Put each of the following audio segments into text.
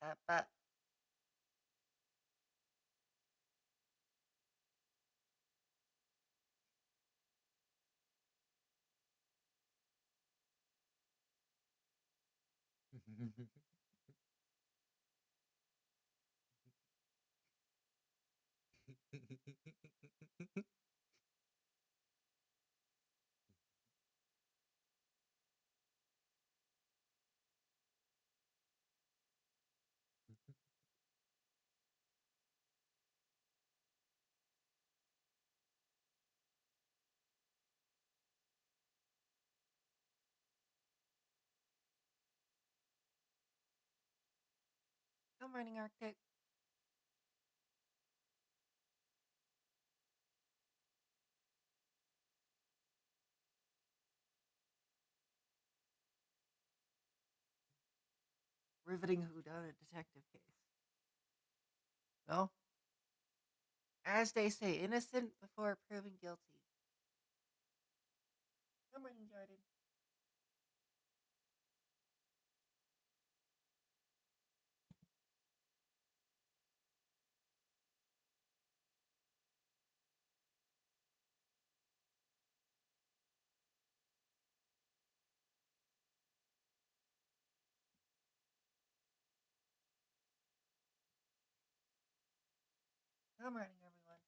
But good morning, Arctic. Riveting whodunit detective case. Well, as they say, innocent before proven guilty. Good morning, Jordan. Good morning, everyone.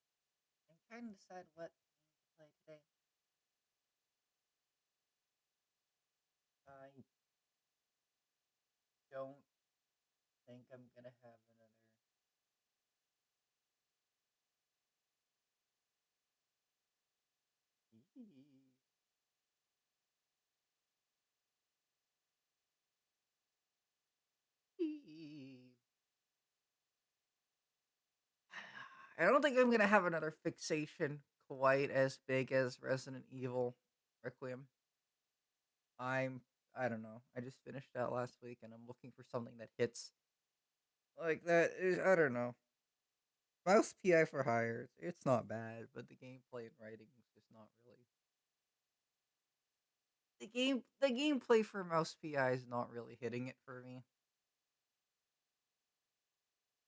I'm trying to decide what game to play today. I don't think I'm gonna have another. I don't think I'm gonna have another fixation quite as big as Resident Evil Requiem. I'm I don't know. I just finished that last week and I'm looking for something that hits like that. I don't know. Mouse PI for hire. It's not bad, but the gameplay and writing is just not really. The gameplay for Mouse PI is not really hitting it for me.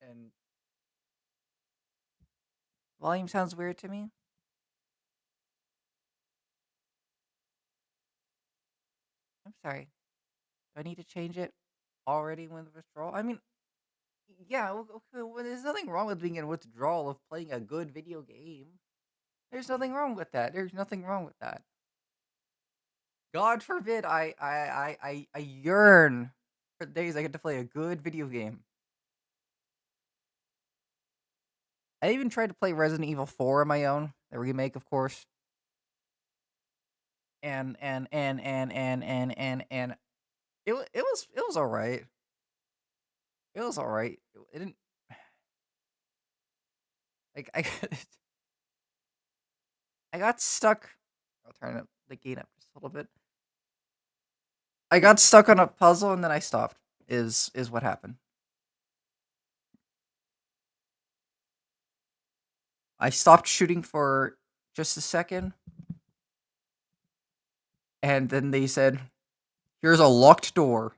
And volume sounds weird to me. I'm sorry. Do I need to change it already when the withdrawal? I mean, yeah, okay, well, there's nothing wrong with being in withdrawal of playing a good video game. There's nothing wrong with that. There's nothing wrong with that. God forbid I yearn for the days I get to play a good video game. I even tried to play Resident Evil 4 on my own, the remake, of course. And it was all right. It was all right. It didn't like I I got stuck. I'll turn up the gain up just a little bit. I got stuck on a puzzle and then I stopped. Is what happened. I stopped shooting for just a second, and then they said, "Here's a locked door.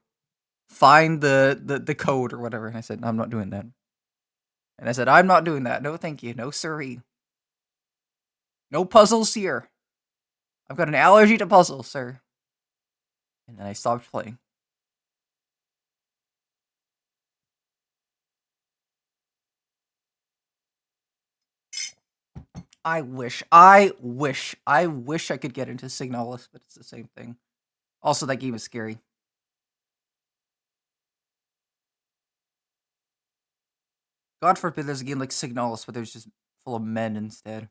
Find the code or whatever." And I said, "I'm not doing that." And I said, "I'm not doing that. No, thank you. No, siree. No puzzles here. I've got an allergy to puzzles, sir." And then I stopped playing. I wish I could get into Signalis, but it's the same thing. Also, that game is scary. God forbid there's a game like Signalis, but there's just full of men instead.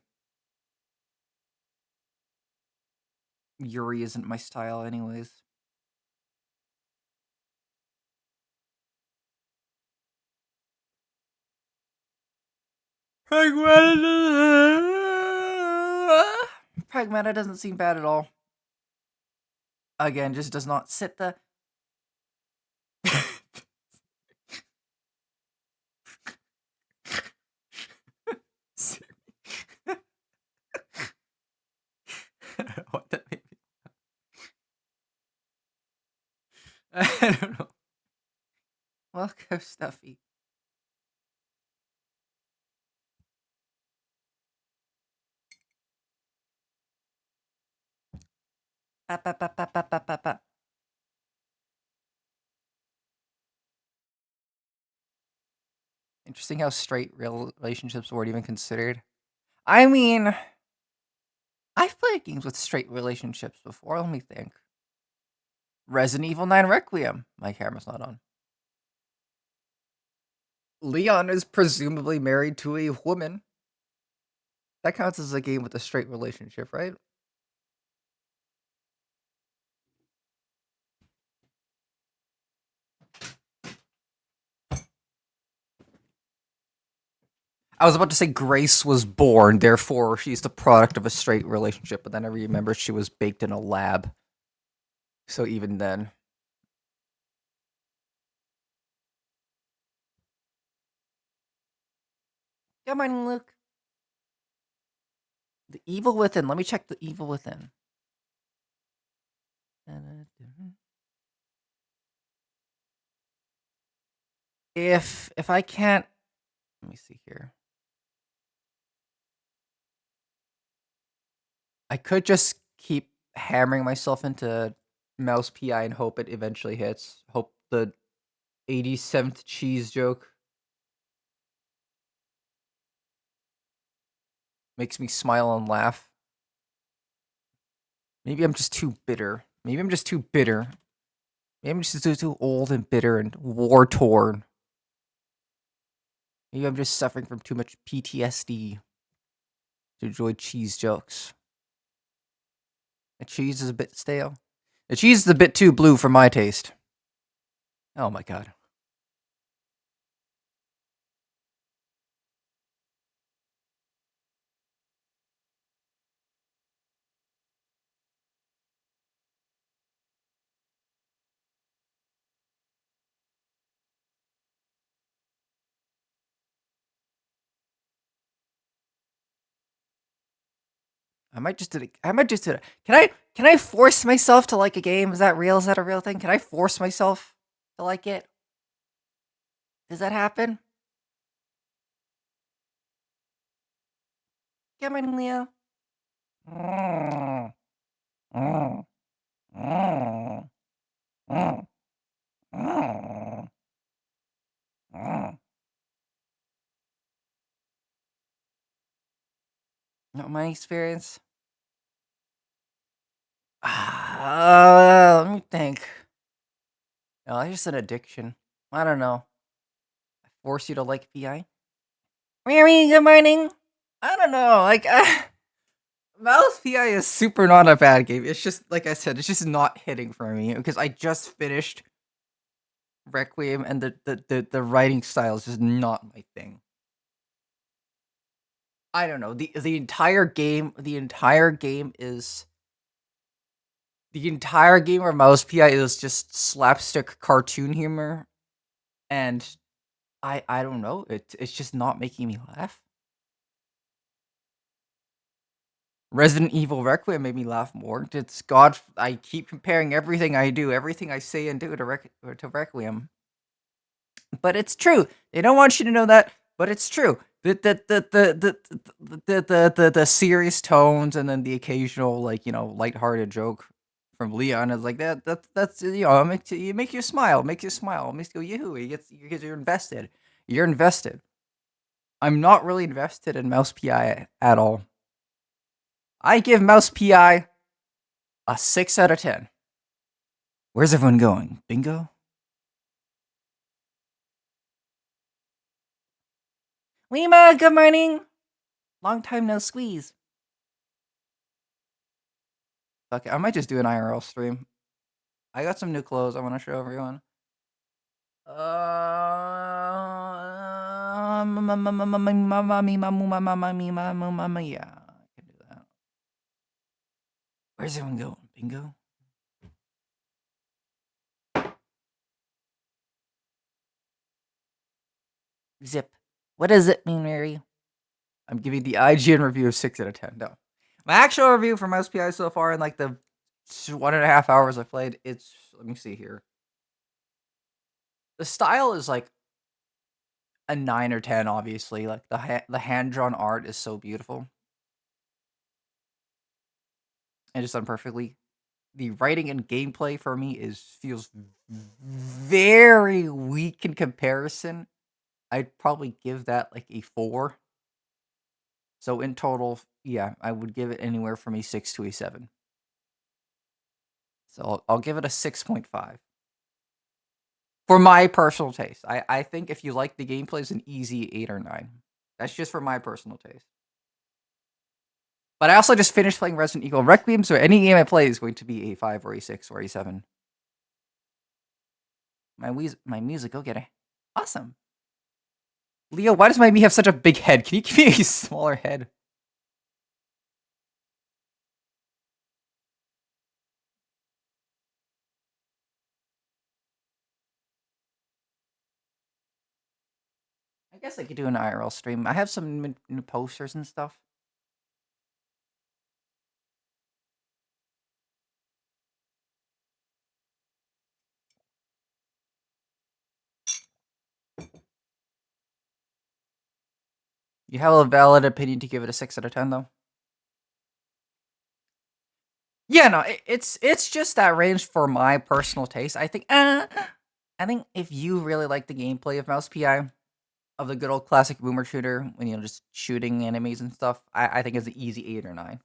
Yuri isn't my style, anyways. Pragmata doesn't seem bad at all. Again, just does not sit the. What that made me. I don't know. Welcome, Stuffy. Ba, ba, ba, ba, ba, ba, ba, ba. Interesting how straight real relationships weren't even considered. I mean, I've played games with straight relationships before. Let me think. Resident Evil 9 Requiem. My camera's not on. Leon is presumably married to a woman. That counts as a game with a straight relationship, right? I was about to say Grace was born, therefore she's the product of a straight relationship, but then I remember she was baked in a lab. So even then. Come on, Luke. The Evil Within. Let me check the Evil Within. If I can't, let me see here. I could just keep hammering myself into mouse PI and hope it eventually hits. Hope the 87th cheese joke makes me smile and laugh. Maybe I'm just too bitter. Maybe I'm just too bitter. Maybe I'm just too old and bitter and war torn. Maybe I'm just suffering from too much PTSD to enjoy cheese jokes. The cheese is a bit stale. The cheese is a bit too blue for my taste. Oh my god. I might just do it. Can I force myself to like a game? Is that real? Is that a real thing? Can I force myself to like it? Does that happen? Come on, Leo. Mm, mm, mm, mm, mm, mm. Not my experience. Let me think. No, it's just an addiction. I don't know. I force you to like PI. Mary, good morning. I don't know. Mouse PI is super not a bad game. It's just like I said, it's just not hitting for me because I just finished Requiem and the writing style is just not my thing. I don't know. The entire game the entire game of Mouse PI is just slapstick cartoon humor, and I don't know. It's just not making me laugh. Resident Evil Requiem made me laugh more. It's God. I keep comparing everything I do, everything I say and do to Requiem. But it's true. They don't want you to know that, but it's true. The serious tones and then the occasional lighthearted joke from Leon is like that's it makes you smile, it makes you go yoo-hoo. Because you're invested. You're invested. I'm not really invested in Mouse PI at all. I give Mouse PI a 6 out of 10. Where's everyone going? Bingo? Lima, good morning. Long time no squeeze. Okay, I might just do an IRL stream. I got some new clothes I want to show everyone. Yeah, I can do that. Where's everyone going? Bingo? Zip. What does it mean, Mary? I'm giving the IGN review of 6 out of 10. No. My actual review for Mouse PI so far in like the 1.5 hours I played, let me see here. The style is like a 9 or 10, obviously. Like the hand drawn art is so beautiful and just done perfectly. The writing and gameplay for me feels very weak in comparison. I'd probably give that like a 4. So in total, yeah, I would give it anywhere from a 6 to a 7. So I'll give it a 6.5. For my personal taste. I think if you like the gameplay, it's an easy 8 or 9. That's just for my personal taste. But I also just finished playing Resident Evil Requiem, so any game I play is going to be a 5 or a 6 or a 7. My music, go get it. Awesome. Leo, why does my me have such a big head? Can you give me a smaller head? I guess I could do an IRL stream. I have some new posters and stuff. You have a valid opinion to give it a 6 out of 10, though? Yeah, no, it's just that range for my personal taste. I think if you really like the gameplay of Mouse PI, of the good old classic boomer shooter, when just shooting enemies and stuff, I think it's an easy 8 or 9. I'm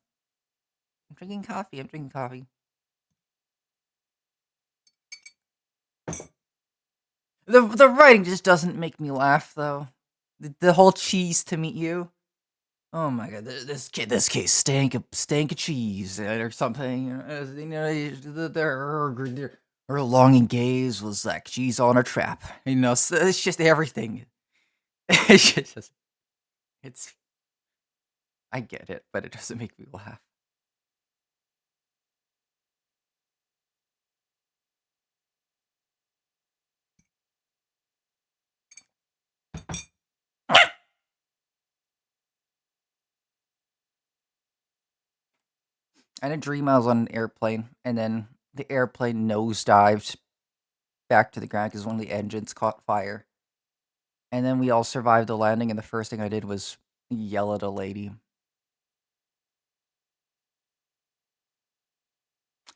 drinking coffee. I'm drinking coffee. The writing just doesn't make me laugh though. The whole cheese to meet you. Oh my god, this case stank of cheese or something. Her longing gaze was like cheese on a trap. So it's just everything. It's just it's I get it, but it doesn't make me laugh. I had a dream I was on an airplane, and then the airplane nosedived back to the ground because one of the engines caught fire. And then we all survived the landing, and the first thing I did was yell at a lady.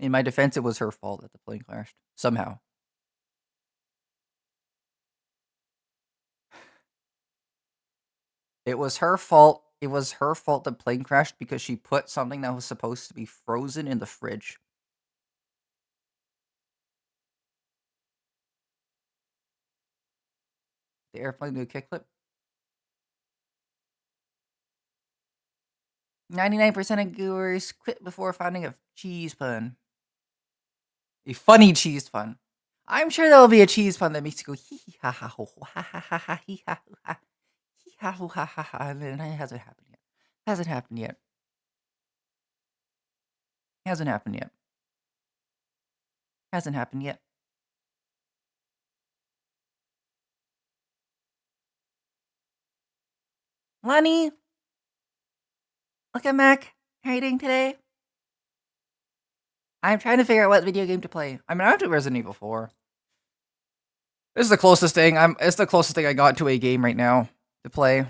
In my defense, it was her fault that the plane crashed. Somehow. It was her fault. It was her fault the plane crashed because she put something that was supposed to be frozen in the fridge. The airplane do a kickflip. 99% of goers quit before finding a cheese pun. A funny cheese pun. I'm sure there'll be a cheese pun that makes you go hee hee ha ha ho ha ha ha ha hee ha hoo ha hee ha hoo ha ha ha, and then it hasn't happened yet. Hasn't happened yet. Hasn't happened yet. Hasn't happened yet. Lonnie, look at Mac. How are you doing today? I'm trying to figure out what video game to play. I mean, I have to Resident Evil 4. This is the closest thing. It's the closest thing I got to a game right now to play.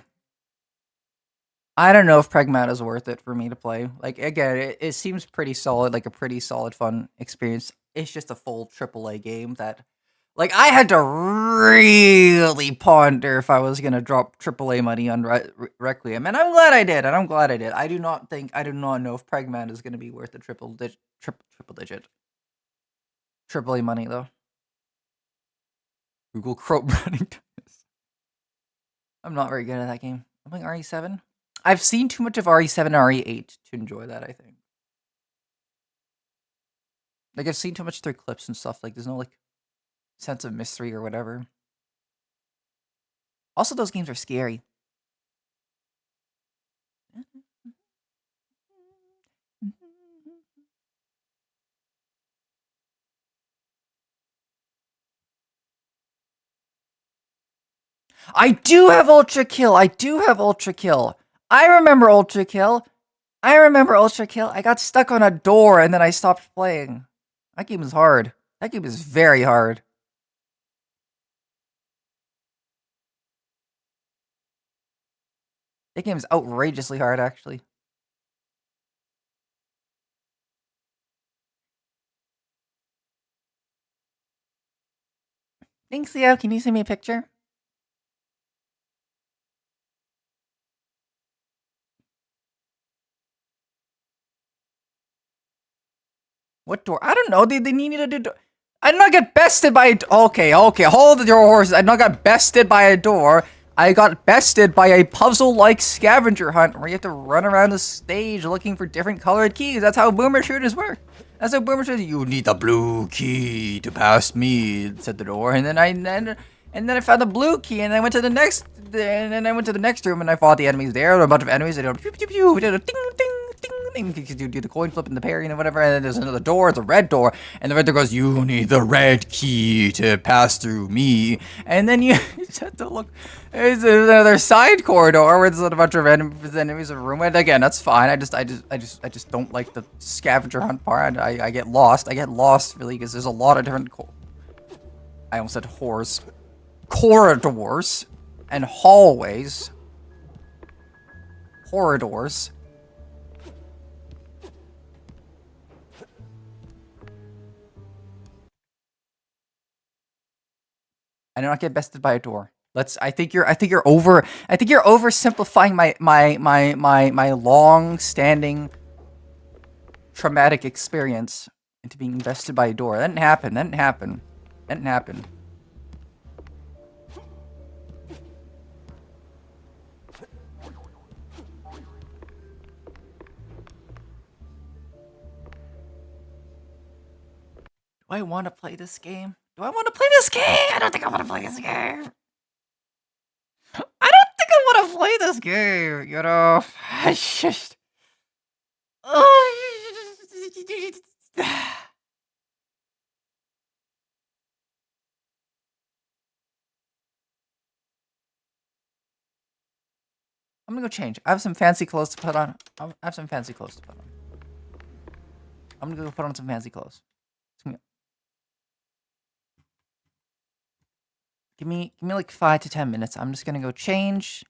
I don't know if Pragmata is worth it for me to play. Like again, it seems pretty solid, like a pretty solid, fun experience. It's just a full AAA game that, like, I had to really ponder if I was gonna drop AAA money on Requiem, and I'm glad I did. And I'm glad I did. I do not know if Pragmata is gonna be worth the triple digit AAA money though. Google Chrome running. I'm not very good at that game. I'm playing RE7. I've seen too much of RE7 and RE8 to enjoy that, I think. Like, I've seen too much through clips and stuff. Like, there's no, like, sense of mystery or whatever. Also, those games are scary. I do have Ultra Kill. I do have Ultra Kill. I remember Ultra Kill. I remember Ultra Kill. I got stuck on a door and then I stopped playing. That game is hard. That game is very hard. That game is outrageously hard, actually. Thanks, Leo. Can you send me a picture? What door? I don't know. They needed a door. I did not get bested by a... Okay, hold your horses. I did not get bested by a door. I got bested by a puzzle-like scavenger hunt where you have to run around the stage looking for different colored keys. That's how boomer shooters work. That's how boomer shooters... You need the blue key to pass me, said the door. And then I found the blue key, and I went to the next... And then I went to the next room, and I fought the enemies there. There were a bunch of enemies. They did a pew, pew, pew. We did a ding, ding, ding. Because you do the coin flip and the parry and whatever. And then there's another door. It's a red door. And the red door goes, you need the red key to pass through me. And then you just have to look. There's another side corridor where there's a bunch of enemies in a room. And again, that's fine. I just don't like the scavenger hunt part. I get lost. I get lost really because there's a lot of different. I almost said whores. Corridors and hallways. Corridors. I do not get bested by a door. I think you're oversimplifying my long-standing traumatic experience into being bested by a door. That didn't happen. That didn't happen. That didn't happen. Do I want to play this game? Do I want to play this game? I don't think I want to play this game. I don't think I want to play this game, you know? I just... I'm gonna go change. I have some fancy clothes to put on. I have some fancy clothes to put on. I'm gonna go put on some fancy clothes. Give me like 5 to 10 minutes. I'm just gonna go change.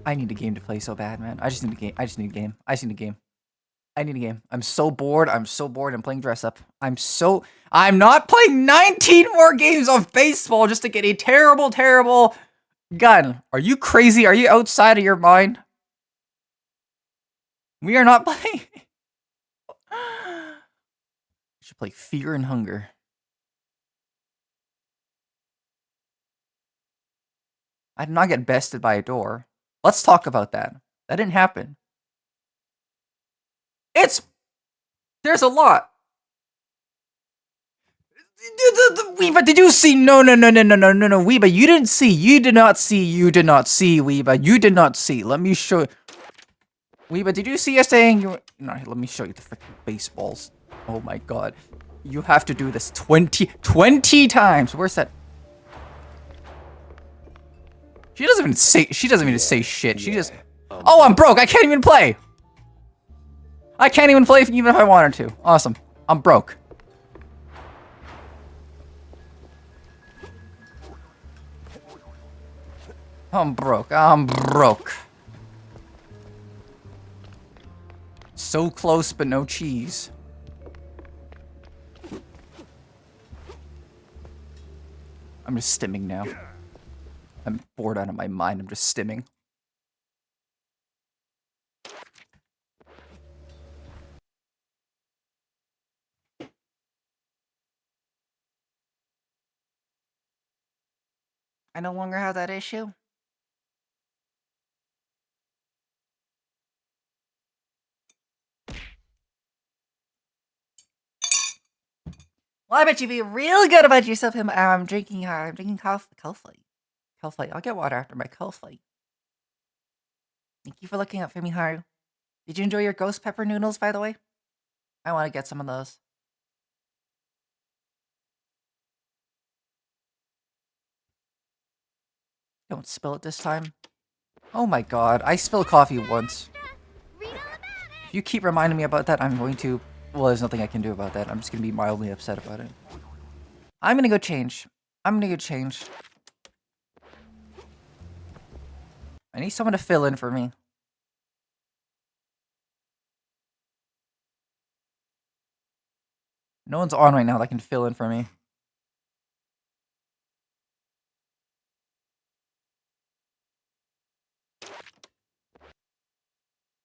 I need a game to play so bad, man. I just need a game. I just need a game. I just need a game. I need a game. I'm so bored. I'm so bored. I'm playing dress up. I'm not playing 19 more games of baseball just to get a terrible, terrible gun. Are you crazy? Are you outside of your mind? We are not playing. We should play Fear and Hunger. I did not get bested by a door. Let's talk about that. That didn't happen. There's a lot. Weeba, did you see? No. Weeba, you didn't see. You did not see. Weeba. You did not see. Let me show you. Weeba, did you see us saying you... No, let me show you the freaking baseballs. Oh my god. You have to do this 20 times. Where's that? She doesn't even say shit. She just... Oh, I'm broke. I can't even play. I can't even play even if I wanted to. Awesome. I'm broke. I'm broke. So close, but no cheese. I'm just stimming now. I'm bored out of my mind. I'm just stimming. I no longer have that issue. Well, I bet you feel real good about yourself. I'm drinking coffee. I'll get water after my coffee. Thank you for looking up for me, Haru. Did you enjoy your ghost pepper noodles, by the way? I want to get some of those. Don't spill it this time. Oh my god, I spilled coffee once. If you keep reminding me about that, I'm going to Well, there's nothing I can do about that. I'm just gonna be mildly upset about it. I'm gonna go change. I'm gonna go change. I need someone to fill in for me. No one's on right now that can fill in for me.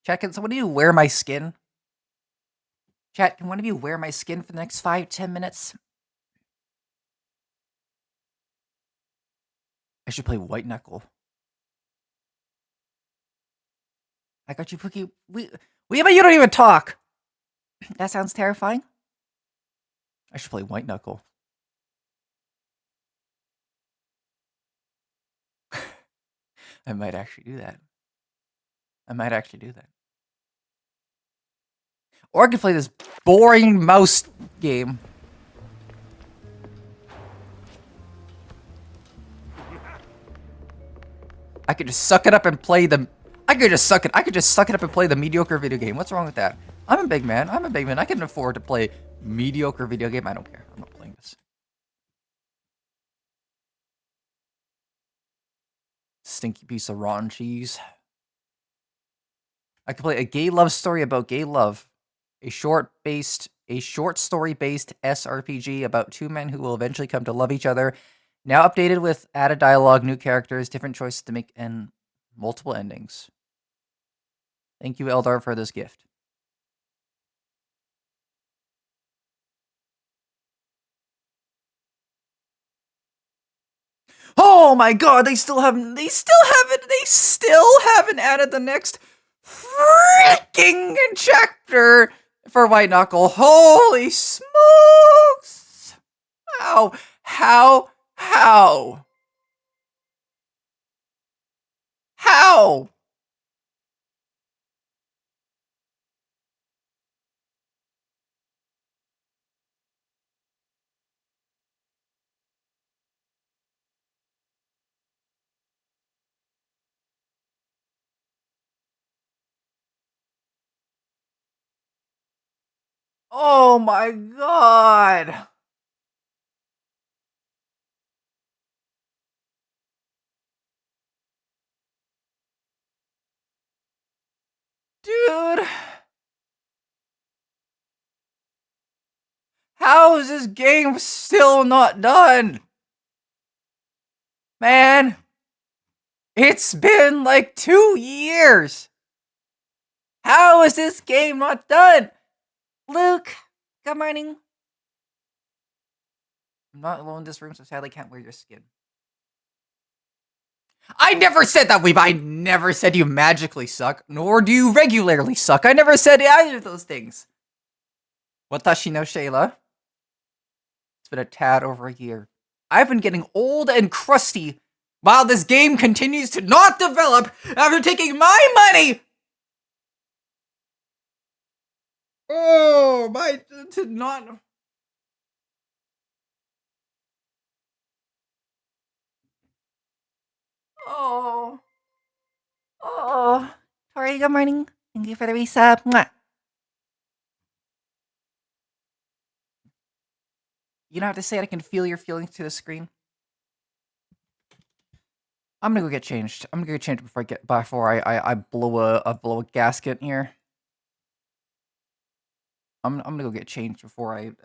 Chat, can someone of you wear my skin? Chat, can one of you wear my skin for the next 5-10 minutes? I should play White Knuckle. I got you, Pookie. But you don't even talk. That sounds terrifying. I should play White Knuckle. I might actually do that. Or I could play this boring mouse game. I could just suck it up and play the. I could just suck it up and play the mediocre video game. What's wrong with that? I'm a big man. I can afford to play mediocre video game. I don't care. I'm not playing this. Stinky piece of rotten cheese. I could play a gay love story about gay love. A short story based SRPG about two men who will eventually come to love each other. Now updated with added dialogue, new characters, different choices to make, and multiple endings. Thank you, Eldar, for this gift. Oh my god, they still haven't added the next freaking chapter for White Knuckle. Holy smokes! How? Oh my god! Dude! How is this game still not done? Man! It's been like 2 years! How is this game not done? Luke, good morning. I'm not alone in this room, so sadly can't wear your skin. I never said that, Weeb. I never said you magically suck, nor do you regularly suck. I never said either of those things. Watashi no Shayla. It's been a tad over a year. I've been getting old and crusty while this game continues to not develop after taking my money. Oh, to not. Oh. Tori, good morning. Thank you for the resub. Mwah. You don't have to say it. I can feel your feelings to the screen. I'm gonna go get changed. I'm gonna get changed before I blow a gasket here. I'm gonna go get changed before I'm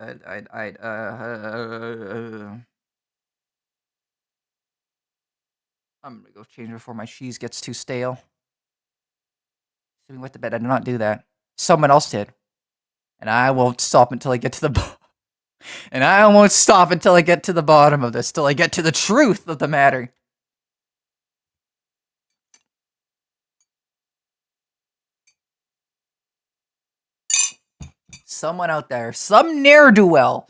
gonna go change before my cheese gets too stale. So we went to bed. I did not do that. Someone else did, and I won't stop until I get to the. And I won't stop until I get to the bottom of this. Till I get to the truth of the matter. Someone out there, some ne'er-do-well,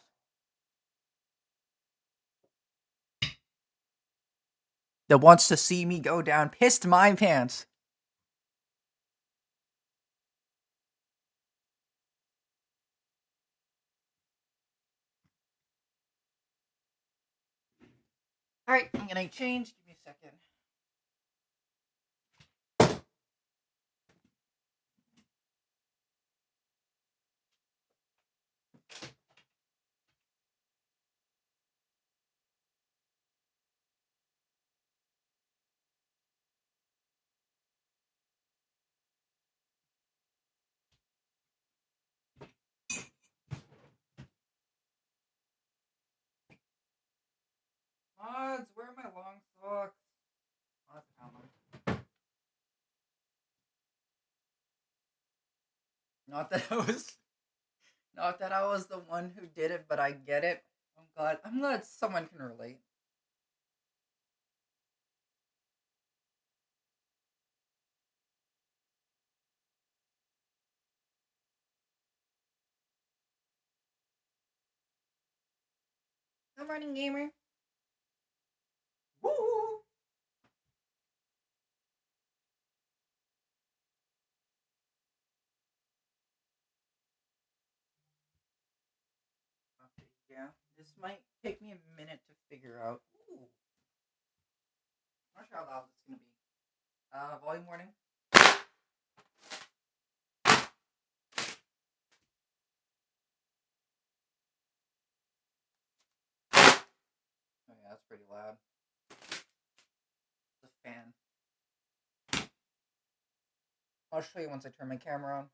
that wants to see me go down pissed my pants. Alright, I'm gonna change. Give me a second. Not that I was, not that I was the one who did it, but I get it. I'm glad. I'm glad someone can relate. Good morning, gamer. Woo! Okay, yeah. This might take me a minute to figure out. Ooh, I'm not sure how loud this is gonna be. Volume warning. Oh yeah, that's pretty loud. It's a fan. I'll show you once I turn my camera on.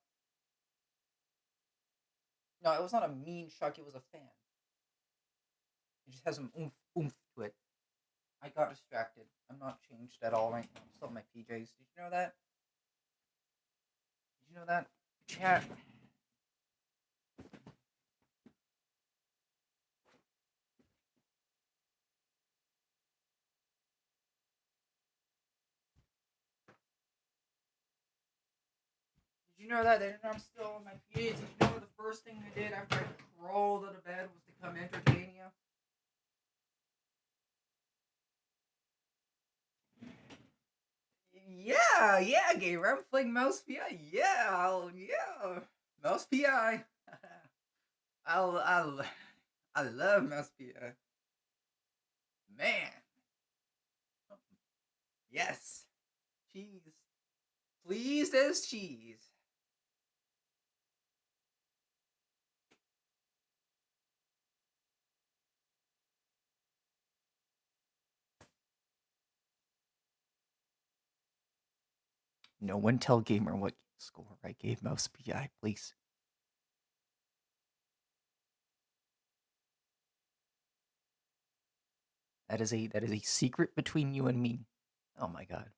No, it was not a mean shuck. It was a fan. It just has some oomph, oomph to it. I got distracted. I'm not changed at all right now. I'm still in my PJs. Did you know that? Did you know that? Chat. Did you know that? I'm still in my PJs. Did you know the first thing I did after I crawled out of bed was to come entertain you? Yeah, yeah, gamer. I'm playing Mouse PI. Yeah. Mouse PI. I, I love Mouse PI. Man. Yes. Cheese. Pleased as cheese. No one tell gamer what score I gave Mouse PI, please. That is a secret between you and me. Oh my god.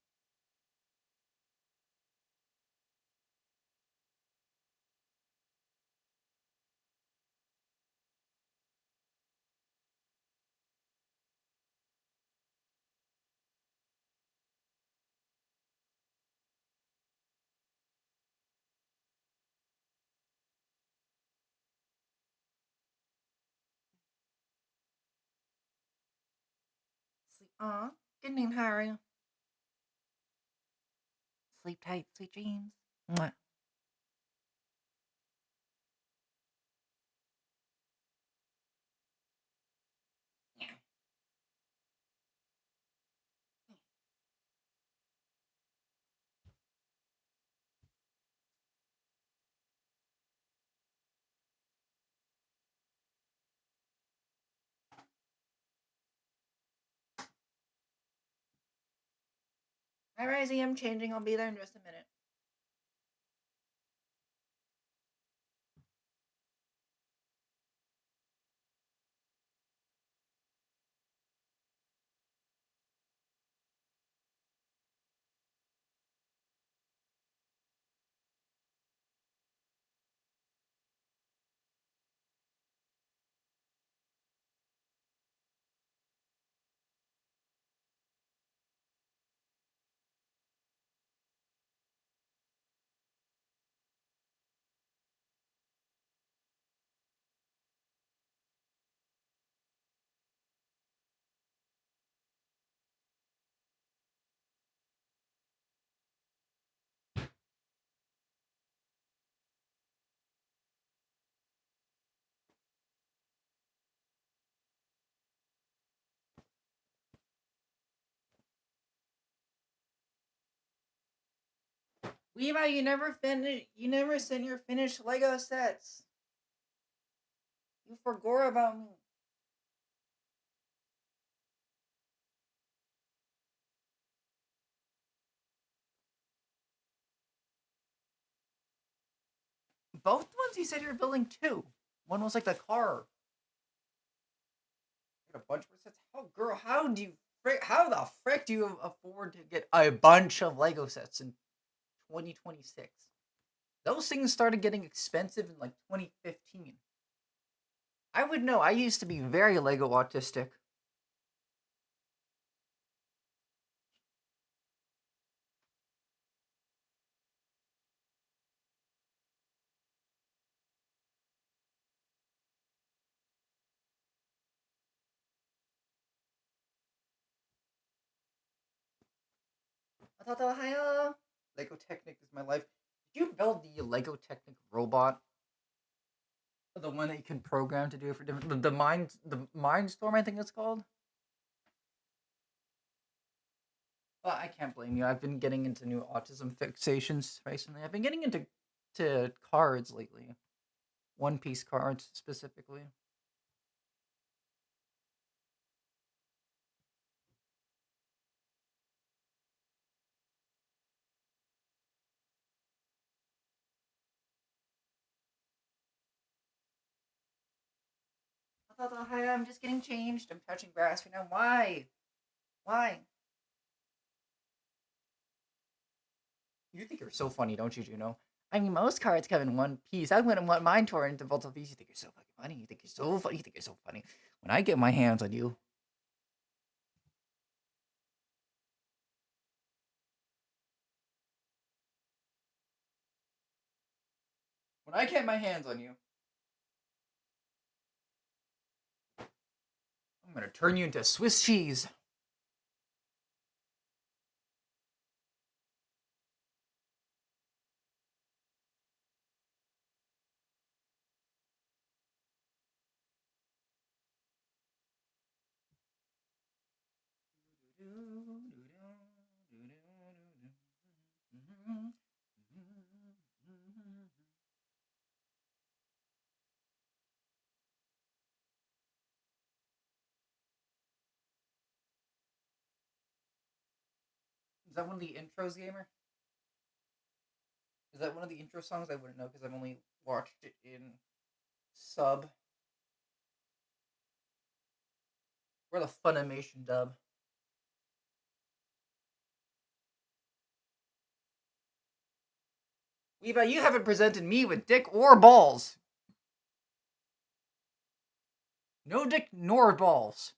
Sleep. Aw. Good name, Harry. Sleep tight, sweet dreams. Mwah. Hi, Rising. I'm changing. I'll be there in just a minute. Weeva, you never finished. You never sent your finished Lego sets. You forgot about me. Both the ones you said you were building two. One was like the car. You had a bunch more sets. How, girl? How do you? How the frick do you afford to get a bunch of Lego sets in 2026? Those things started getting expensive in like 2015. I would know. I used to be very Lego autistic. Ohio. Lego Technic is my life. Did you build the Lego Technic robot? The one that you can program to do it for different the mind storm, I think it's called. Well, I can't blame you. I've been getting into new autism fixations recently. I've been getting into cards lately. One Piece cards specifically. Hi, I'm just getting changed. I'm touching grass right now. Why? Why? You think you're so funny, don't you, Juno? I mean, most cards come in one piece. I wouldn't want mine torn into multiple pieces. You think you're so fucking funny. You think you're so funny. You think you're so funny. When I get my hands on you, when I get my hands on you, I'm gonna turn you into Swiss cheese. Is that one of the intros, gamer? Is that one of the intro songs? I wouldn't know because I've only watched it in sub or the Funimation dub. Weeba, you haven't presented me with dick or balls. No dick nor balls.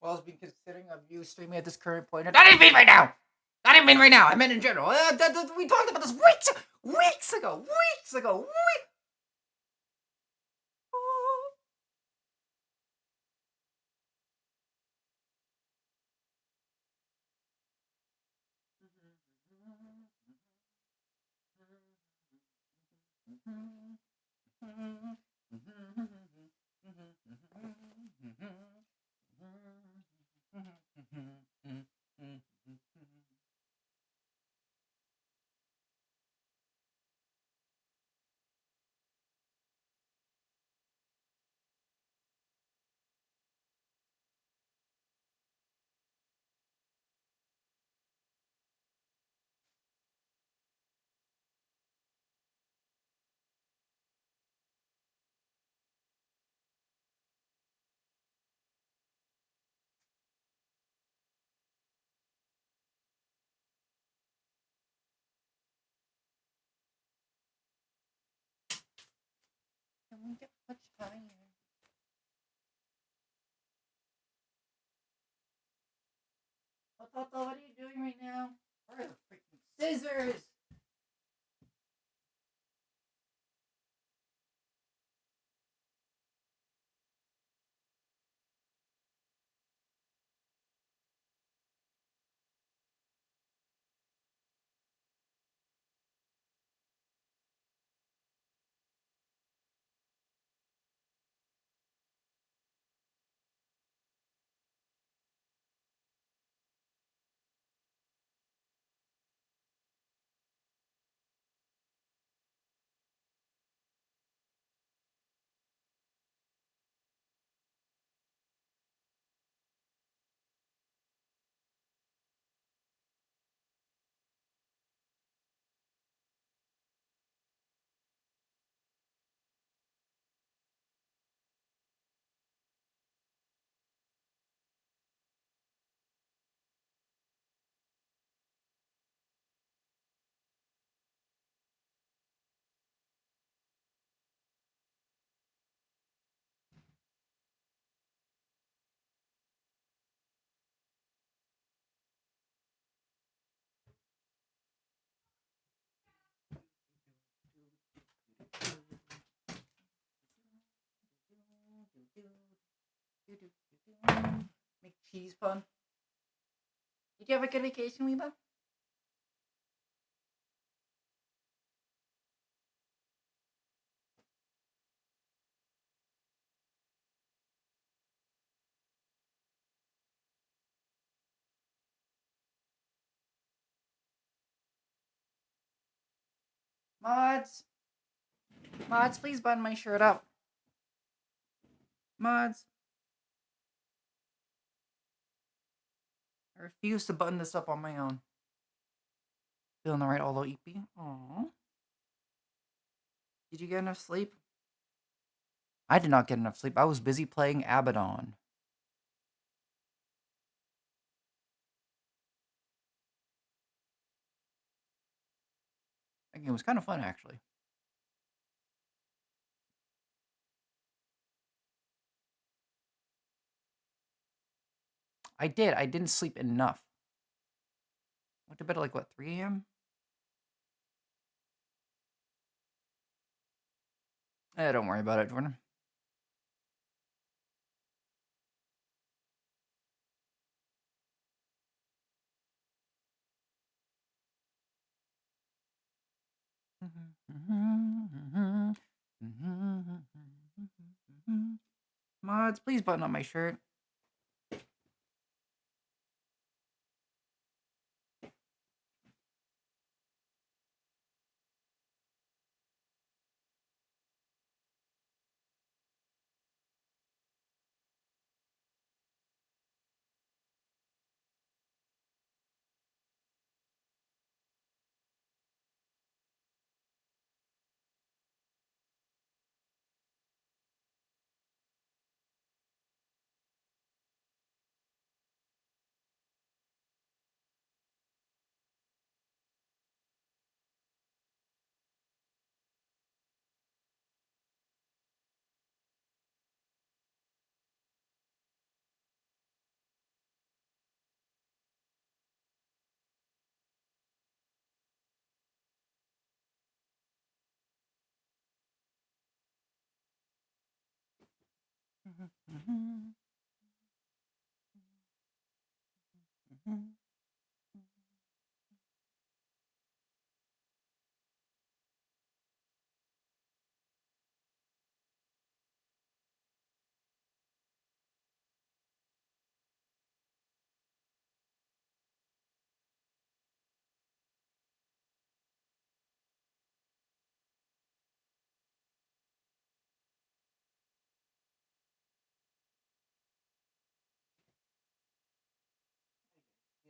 Well, I've been considering of you streaming at this current point. I didn't mean right now. I didn't mean right now. I meant in general. We talked about this weeks ago. Weeks ago. Weeks. Can we get much higher? What are you doing right now? Where are the freaking scissors? Make cheese pun. Did you have a good vacation, Weeba? Mods, mods, please button my shirt up. Mods, I refuse to button this up on my own. Feeling the right, although EP. Aww. Did you get enough sleep? I did not get enough sleep. I was busy playing Abaddon. That game was kind of fun, actually. I did. I didn't sleep enough. Went to bed at like, what, 3 a.m.? Don't worry about it, Jordan. Mods, please button up my shirt.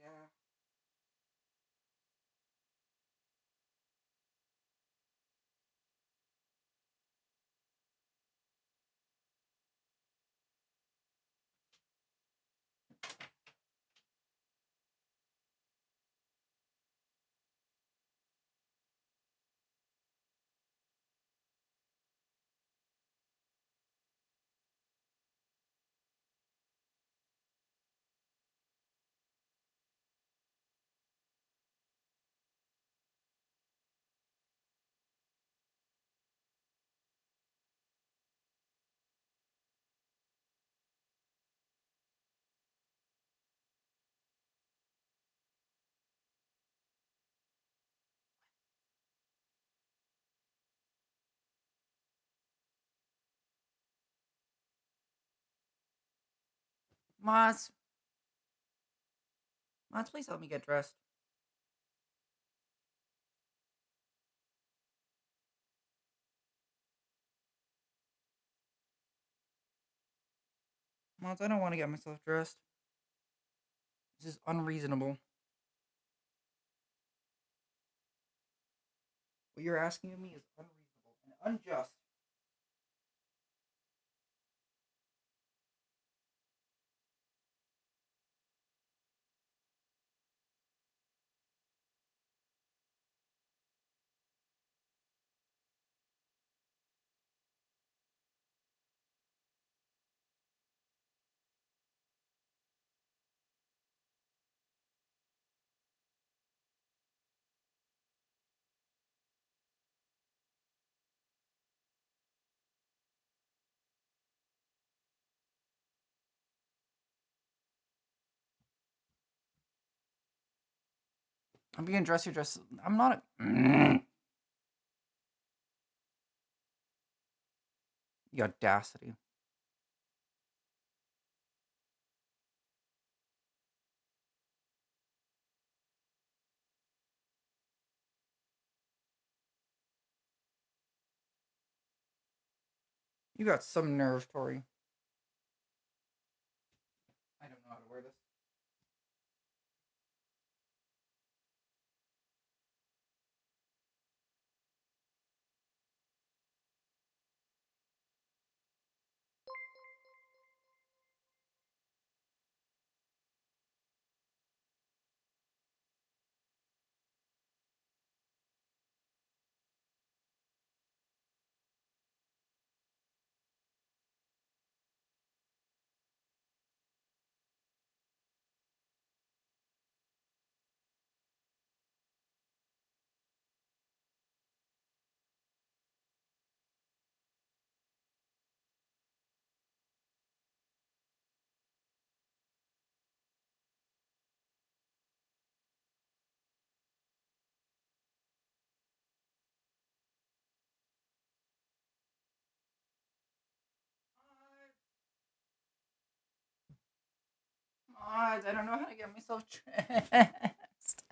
Yeah. Mods, mods, please help me get dressed. Mods, I don't want to get myself dressed. This is unreasonable. What you're asking of me is unreasonable and unjust. I'm being dressy dress. I'm not. The audacity. You got some nerve, Tori. I don't know how to wear this. I don't know how to get myself dressed.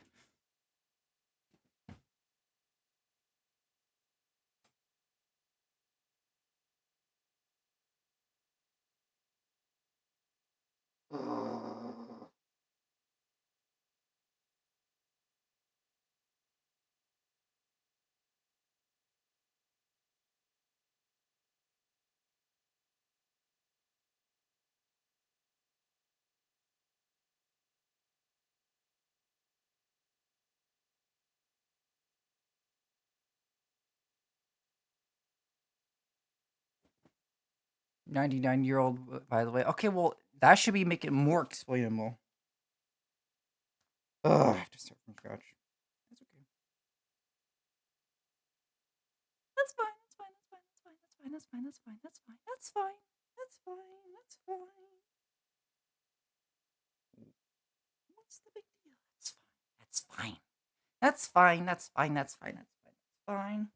$99-year-old, by the way. Okay, well, that should be making it more explainable. Ugh, I have to start from scratch. That's okay. That's fine. That's fine. That's fine. That's fine. That's fine. That's fine. That's fine. That's fine. That's fine. That's fine. What's the big deal? That's fine. That's fine. That's fine. That's fine. That's fine. That's fine. That's fine.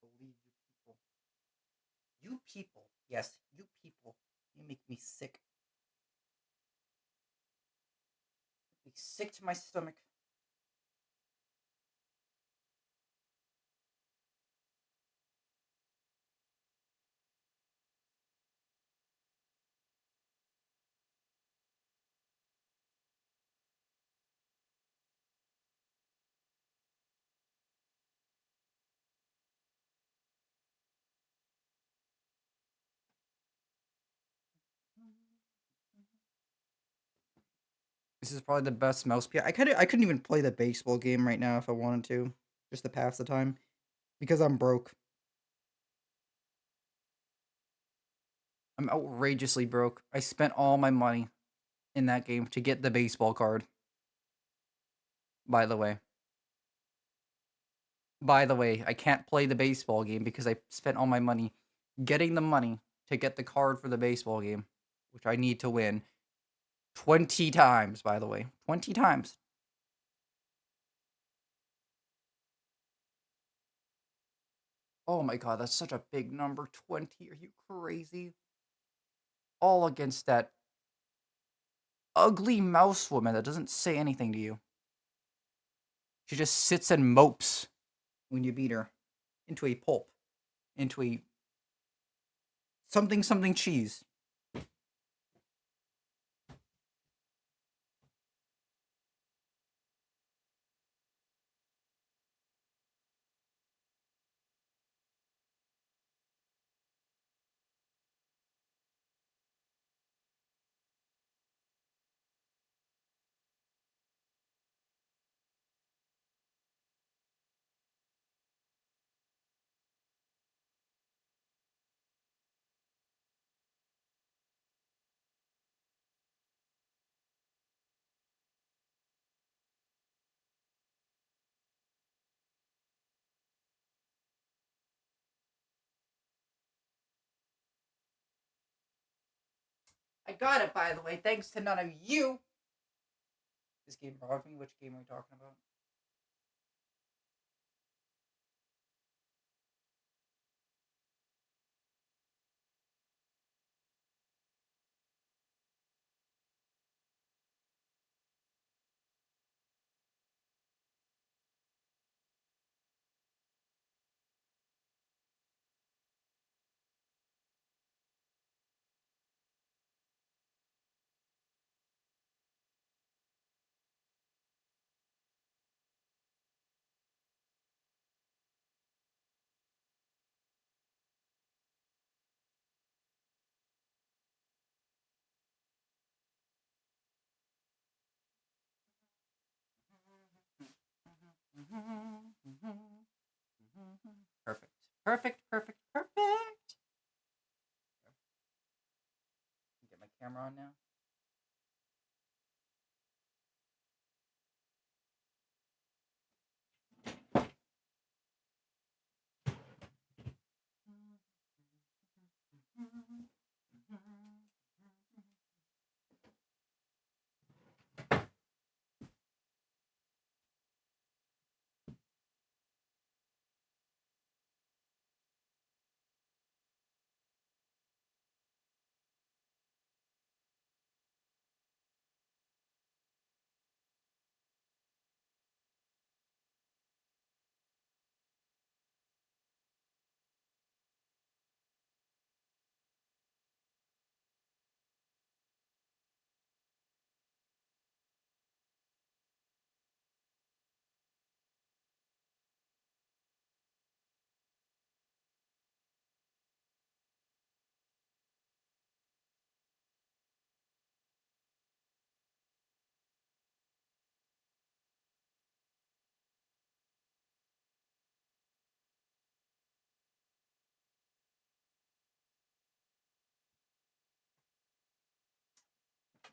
Believe you people. You people. Yes, you people. You make me sick. Make me sick to my stomach. This is probably the best mouse pad. I couldn't even play the baseball game right now if I wanted to, just to pass the time, because I'm broke. I'm outrageously broke. I spent all my money in that game to get the baseball card. By the way, I can't play the baseball game because I spent all my money getting the money to get the card for the baseball game, which I need to win 20 times. By the way, 20 times. Oh my god, that's such a big number. 20. Are you crazy? All against that ugly mouse woman that doesn't say anything to you. She just sits and mopes when you beat her into a pulp, into a something something cheese. I got it, by the way, thanks to none of you. This game robbed me. Which game are we talking about? Perfect. Perfect, perfect, perfect. Get my camera on now.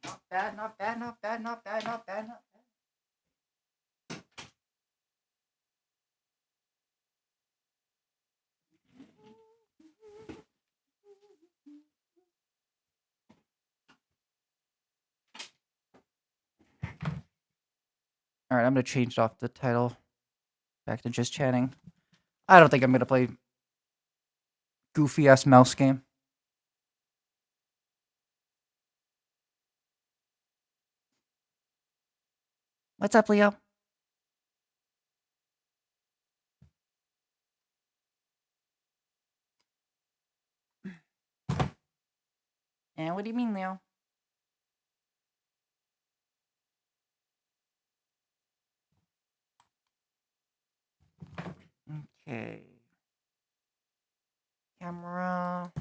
Not bad, not bad, not bad, not bad, not bad, not bad. All right, I'm gonna change off the title back to just chatting. I don't think I'm gonna play goofy ass mouse game. What's up, Leo? And what do you mean, Leo? Okay. Camera.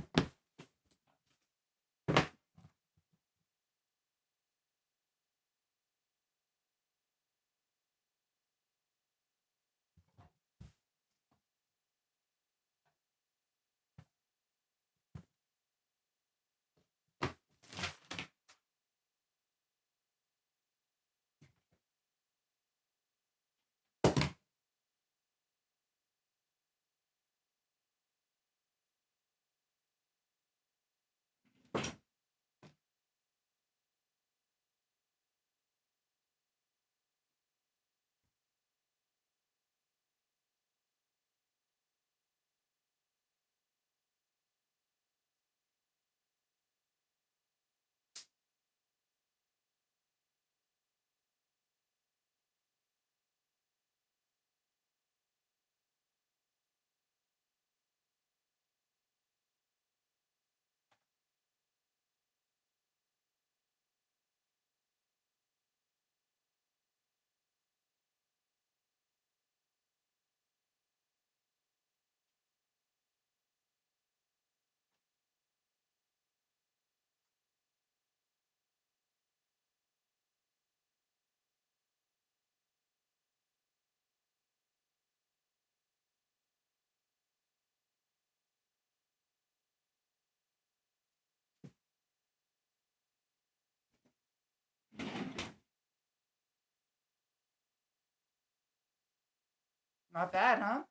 Not bad, huh?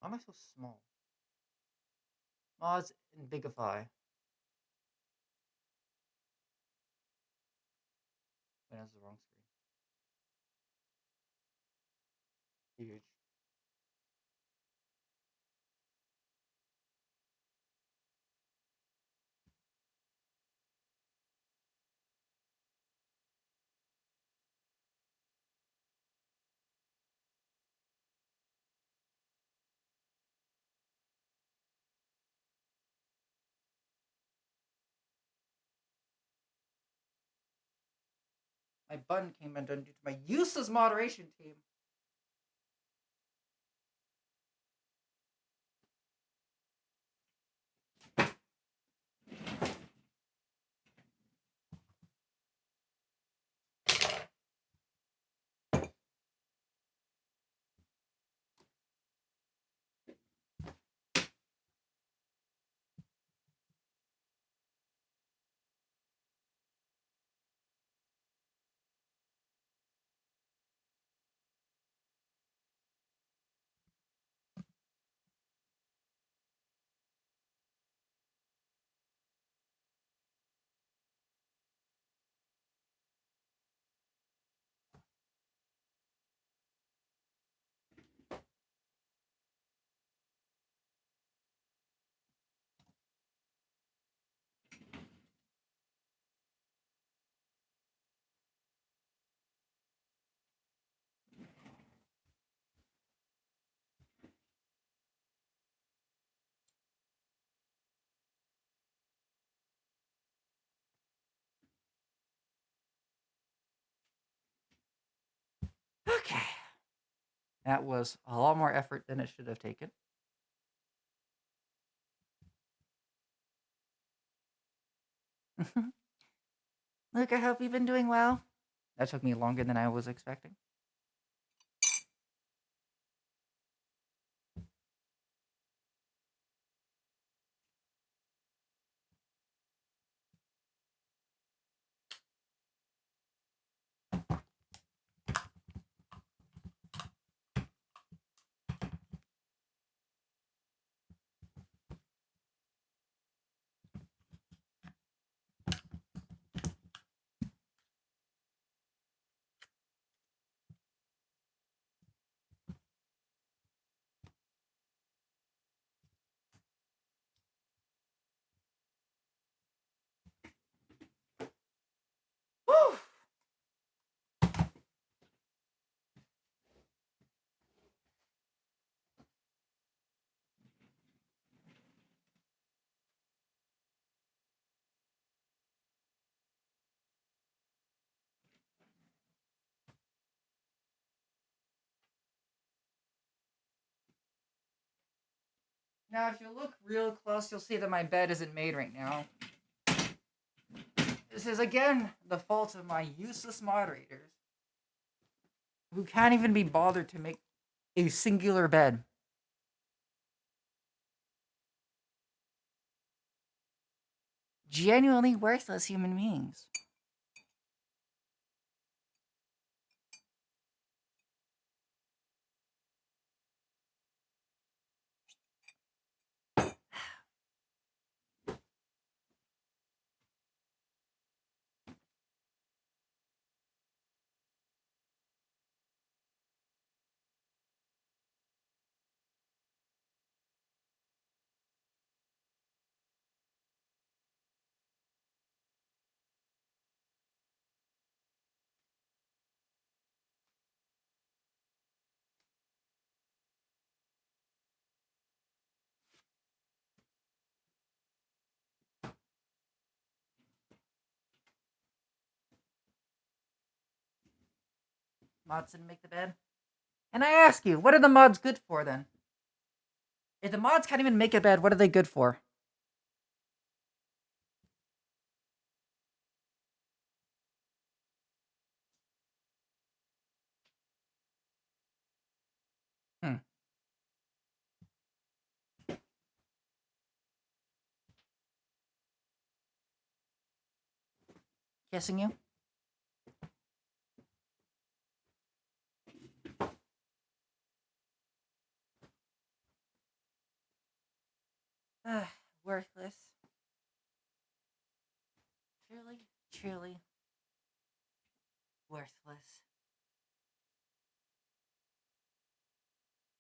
Why am I so small? Mods and Bigify. Wait, that's the wrong screen. Huge. My button came undone due to my useless moderation team. Okay. That was a lot more effort than it should have taken. Luke, I hope you've been doing well. That took me longer than I was expecting. Woo! Now, if you look real close, you'll see that my bed isn't made right now. This is, again, the fault of my useless moderators, who can't even be bothered to make a singular bed. Genuinely worthless human beings. Mods didn't make the bed. And I ask you, what are the mods good for then? If the mods can't even make a bed, what are they good for? Hmm. Kissing you? Worthless. Truly, truly worthless.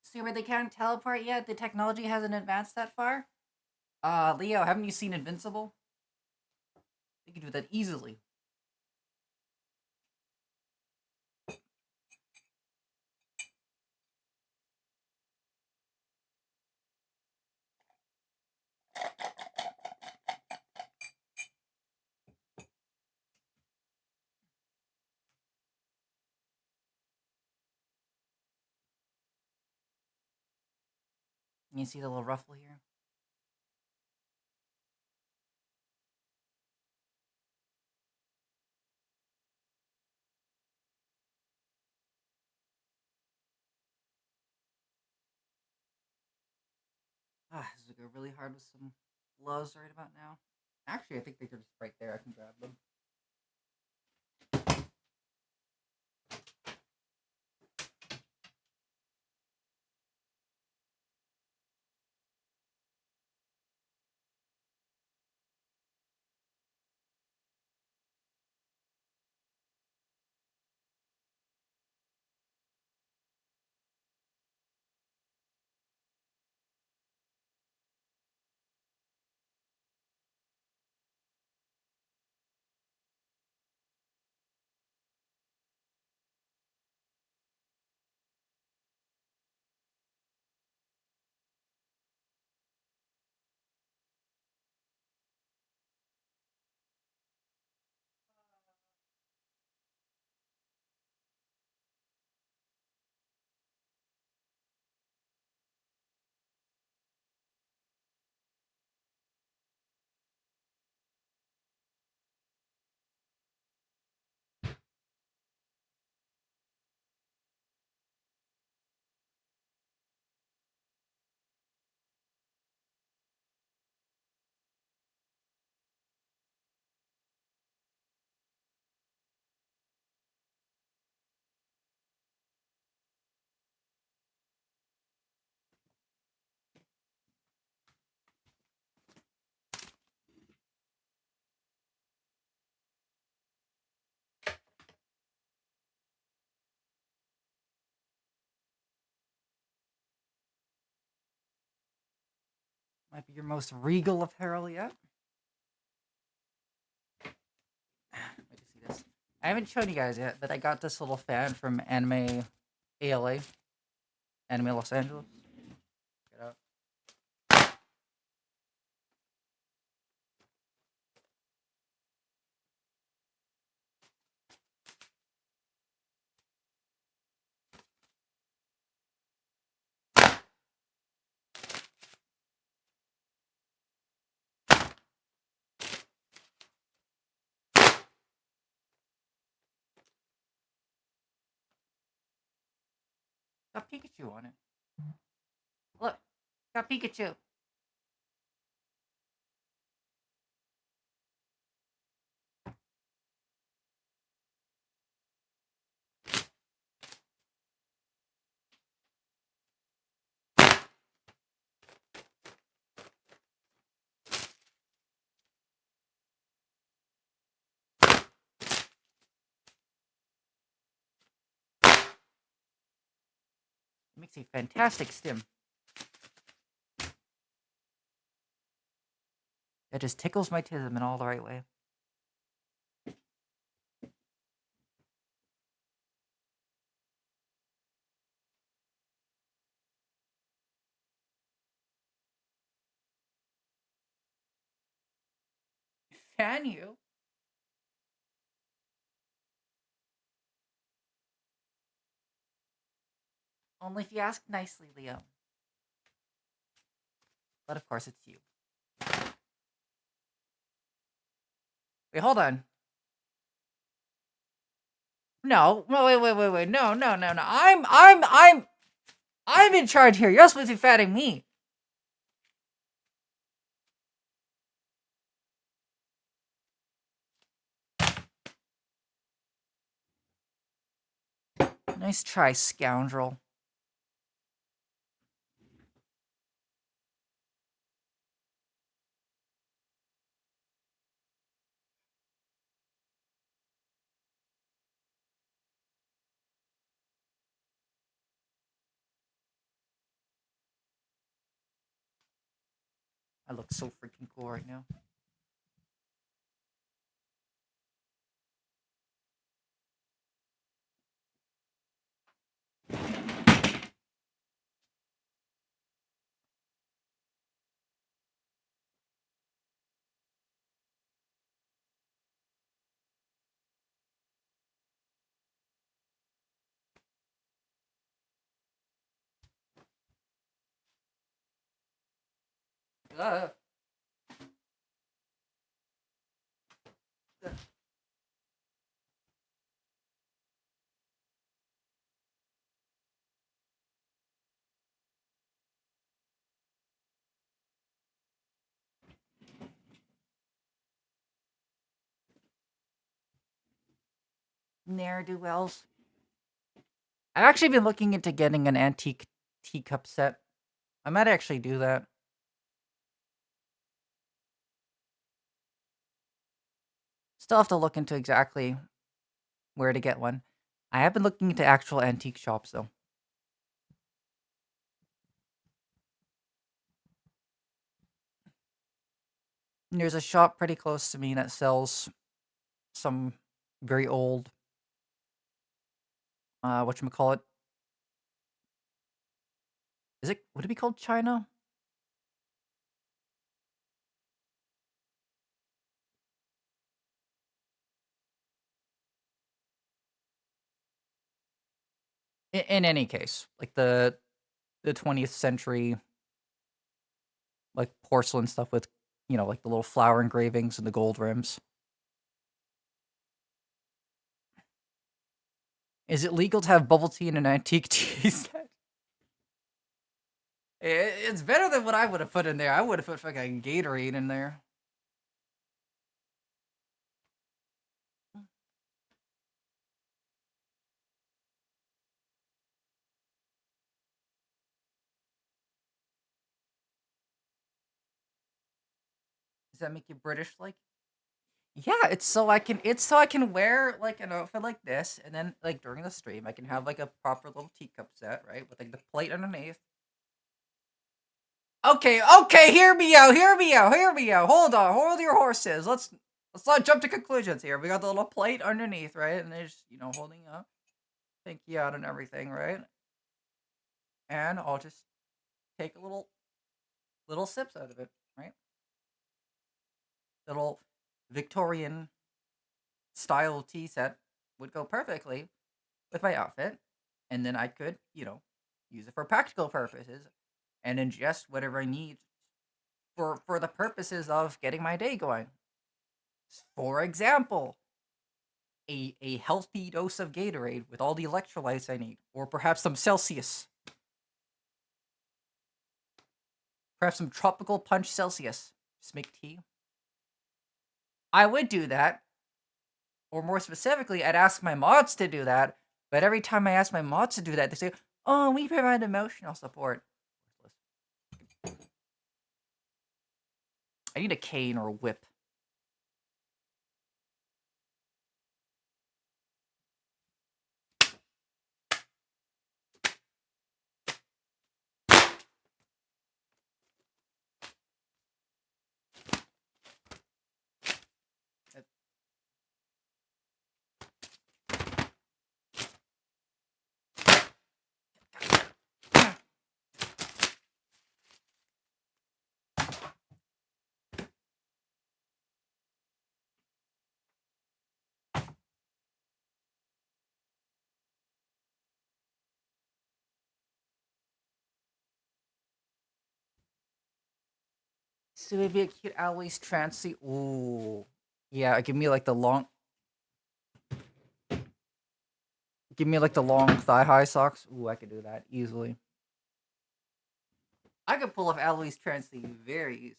See where they can't teleport yet? The technology hasn't advanced that far? Leo, haven't you seen Invincible? They can do that easily. You see the little ruffle here? This is go really hard with some gloves right about now. Actually, I think they're just right there. I can grab them. Might be your most regal apparel yet. Wait to see this. I haven't shown you guys yet, but I got this little fan from Anime ALA, Anime Los Angeles. Check it out. Got Pikachu on it. Look, got Pikachu. Makes a fantastic stim. That just tickles my tism in all the right way. Can you? Only if you ask nicely, Leo. But of course, it's you. Wait, hold on. No, wait. No. I'm in charge here. You're supposed to be fatting me. Nice try, scoundrel. I look so freaking cool right now. Uh, Ne'er do wells. I've actually been looking into getting an antique teacup set. I might actually do that. Still have to look into exactly where to get one. I have been looking into actual antique shops though. There's a shop pretty close to me that sells some very old whatchamacallit. Would it be called China? In any case, like the 20th century like porcelain stuff with like the little flower engravings and the gold rims. Is it legal to have bubble tea in an antique tea set? It's better than what I would have put in there. I would have put fucking Gatorade in there. Does that make you British like? Yeah, it's so I can wear like an outfit like this, and then like during the stream, I can have like a proper little teacup set, right, with like the plate underneath. Okay, okay, hear me out, hear me out, hear me out. Hold on, hold your horses. Let's not jump to conclusions here. We got the little plate underneath, right, and there's holding up, pinky out and everything, right? And I'll just take a little sips out of it, right? Little Victorian style tea set would go perfectly with my outfit, and then I could, use it for practical purposes and ingest whatever I need for the purposes of getting my day going. For example, a healthy dose of Gatorade with all the electrolytes I need, or perhaps some Celsius, perhaps some tropical punch Celsius. Just make tea. I would do that, or more specifically, I'd ask my mods to do that. But every time I ask my mods to do that, they say, "Oh, we provide emotional support." I need a cane or a whip. So maybe a cute Aloy's Transy. Ooh. Yeah, give me like the long thigh high socks. Ooh, I could do that easily. I could pull off Aloy's Transy very easily.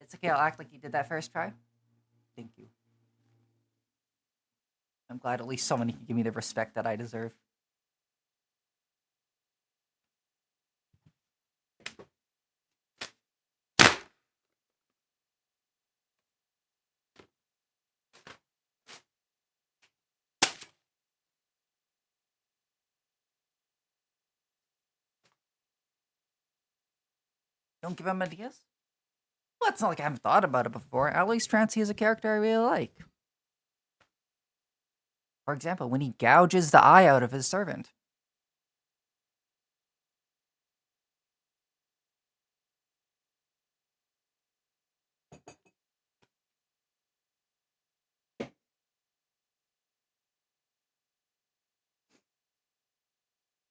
It's okay, I'll act like you did that first try. Thank you. I'm glad at least someone can give me the respect that I deserve. Don't give him ideas? Well, it's not like I haven't thought about it before. At least Trancy is a character I really like. For example, when he gouges the eye out of his servant.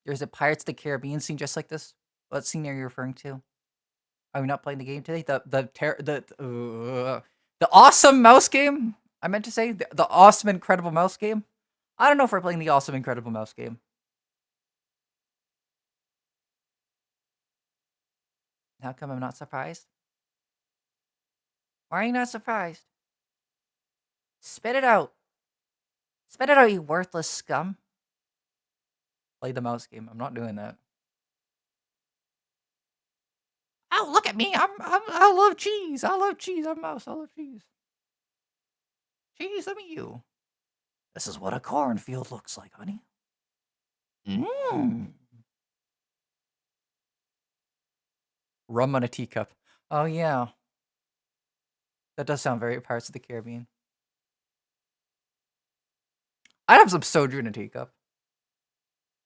There's a Pirates of the Caribbean scene just like this. What scene are you referring to? Are we not playing the game today? The awesome mouse game. I meant to say the awesome incredible mouse game. I don't know if we're playing the awesome incredible mouse game. How come I'm not surprised? Why are you not surprised? Spit it out. Spit it out, you worthless scum. Play the mouse game. I'm not doing that. Oh, look at me. I love cheese. I love cheese. I'm a mouse. I love cheese. Cheese, let me you. This is what a cornfield looks like, honey. Mmm. Rum on a teacup. Oh, yeah. That does sound very Pirates of the Caribbean. I'd have some soju in a teacup.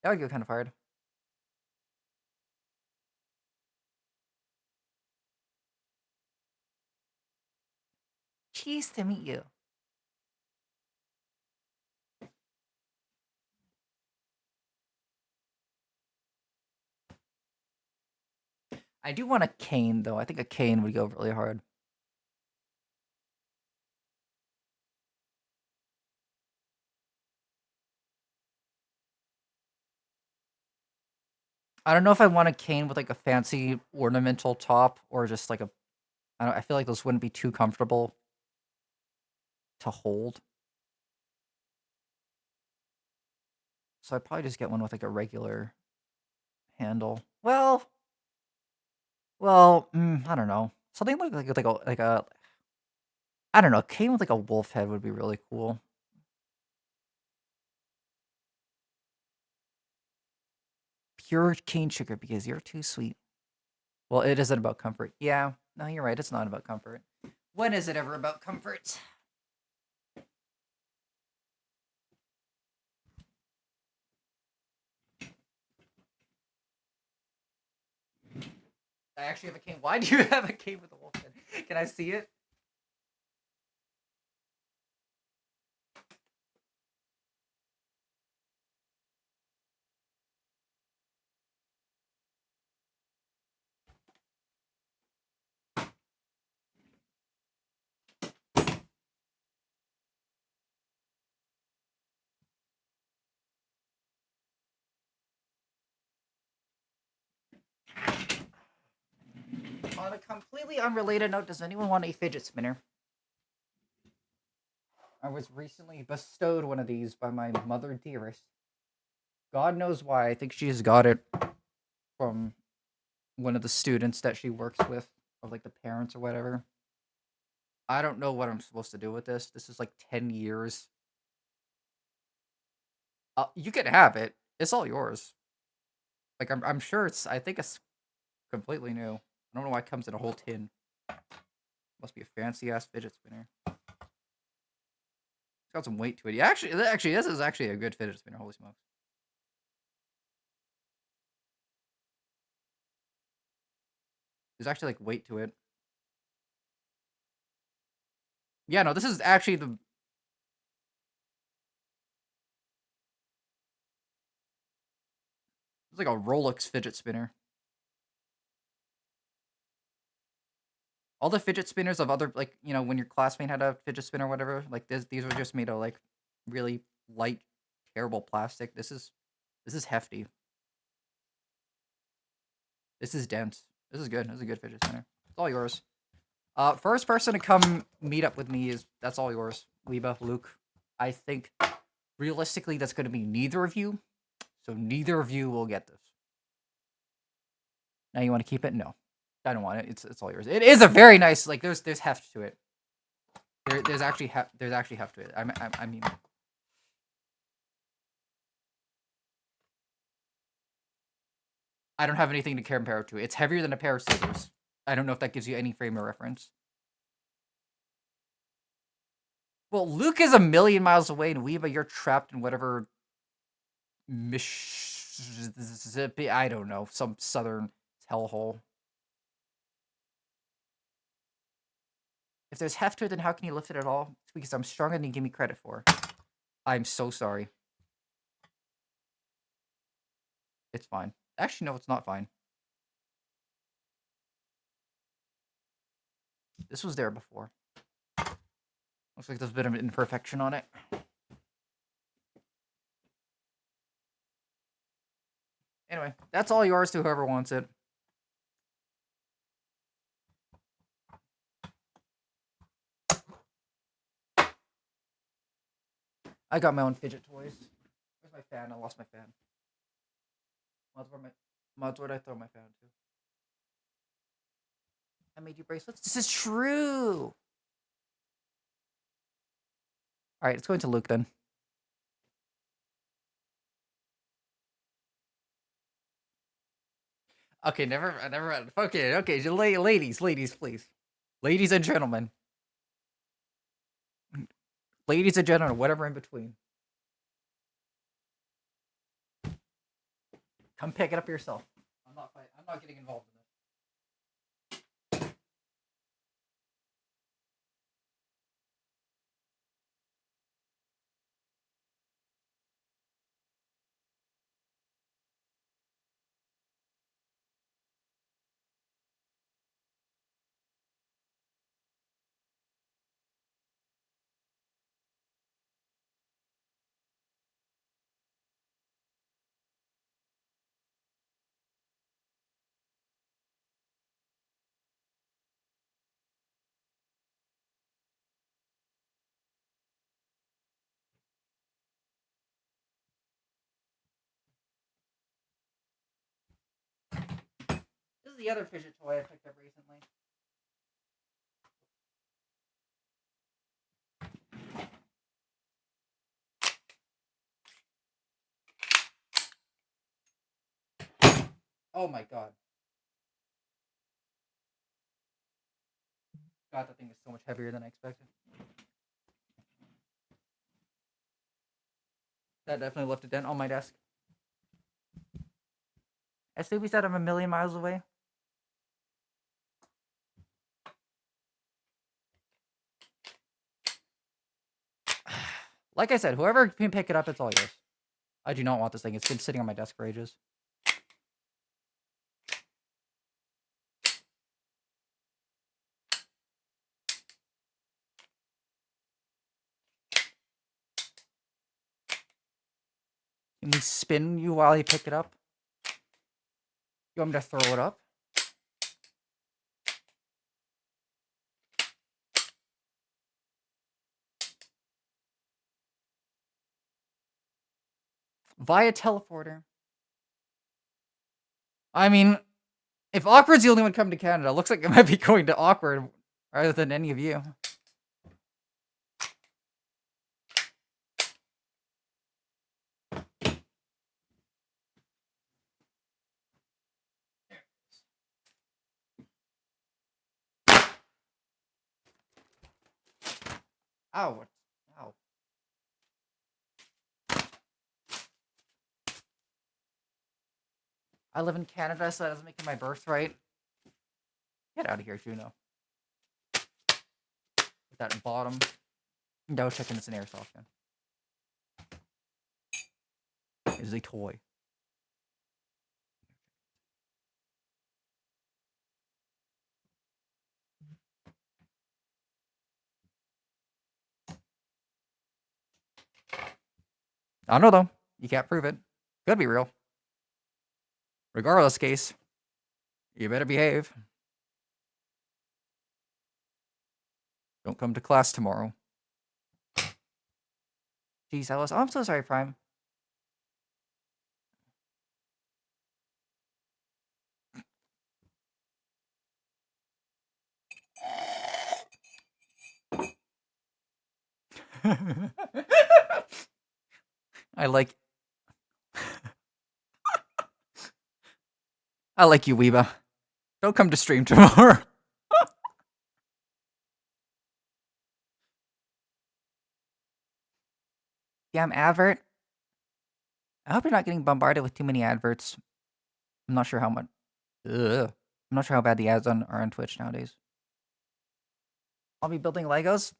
That would get kind of hard. Cheese to meet you. I do want a cane, though. I think a cane would go really hard. I don't know if I want a cane with like a fancy ornamental top or just like a. I feel like those wouldn't be too comfortable to hold. So I'd probably just get one with like a regular handle. I don't know. Something like a I don't know. Cane with like a wolf head would be really cool. Pure cane sugar because you're too sweet. Well, it isn't about comfort. Yeah, no, you're right. It's not about comfort. When is it ever about comfort? I actually have a cane. Why do you have a cane with a wolf head? Can I see it? On a completely unrelated note, does anyone want a fidget spinner? I was recently bestowed one of these by my mother dearest. God knows why. I think she just got it from one of the students that she works with, or like the parents or whatever. I don't know what I'm supposed to do with this. This is like 10 years. You can have it. It's all yours. Like I'm sure it's. I think it's completely new. I don't know why it comes in a whole tin. Must be a fancy ass fidget spinner. It's got some weight to it. Yeah, actually, this is actually a good fidget spinner. Holy smokes! There's actually like weight to it. Yeah, no, this is actually the. It's like a Rolex fidget spinner. All the fidget spinners of other like when your classmate had a fidget spinner or whatever, like these were just made of like really light, terrible plastic. This is hefty. This is dense. This is good. This is a good fidget spinner. It's all yours. First person to come meet up with me is that's all yours, Liba, Luke. I think realistically that's going to be neither of you, so neither of you will get this. Now you want to keep it? No, I don't want it. It's all yours. It is a very nice like there's heft to it. There's actually heft to it. I mean. I don't have anything to compare it to. It's heavier than a pair of scissors. I don't know if that gives you any frame of reference. Well, Luke is a million miles away, and Weeba, you're trapped in whatever Mississippi. I don't know, some southern hellhole. If there's heft to it, then how can you lift it at all? It's because I'm stronger than you give me credit for. I'm so sorry. It's fine. Actually, no, it's not fine. This was there before. Looks like there's a bit of an imperfection on it. Anyway, that's all yours to whoever wants it. I got my own fidget toys. Where's my fan? I lost my fan. Mods, where'd I throw my fan to? I made you bracelets? This is true! Alright, it's going to Luke then. Okay, never. Okay, ladies, please. Ladies and gentlemen. Ladies and gentlemen, whatever in between. Come pick it up yourself. I'm not getting involved in this. This is the other fidget toy I picked up recently. Oh my god. God, that thing is so much heavier than I expected. That definitely left a dent on my desk. As Subi said, I'm a million miles away. Like I said, whoever can pick it up, it's all yours. I do not want this thing. It's been sitting on my desk for ages. Can we spin you while you pick it up? You want me to throw it up? Via teleporter. I mean, if Awkward's the only one coming to Canada, it looks like it might be going to Awkward rather than any of you. Ow. Ow. I live in Canada, so that doesn't make it my birthright. Get out of here, Juno. With that bottom. No, checking it's an airsoft gun. It is a toy. I don't know, though. You can't prove it. Could be real. Regardless case, you better behave. Don't come to class tomorrow. Jeez, Alice. Oh, I'm so sorry, Prime. I like... I like you, Weeba. Don't come to stream tomorrow. Damn advert. I hope you're not getting bombarded with too many adverts. I'm not sure how much. Ugh. I'm not sure how bad the ads are on Twitch nowadays. I'll be building Legos.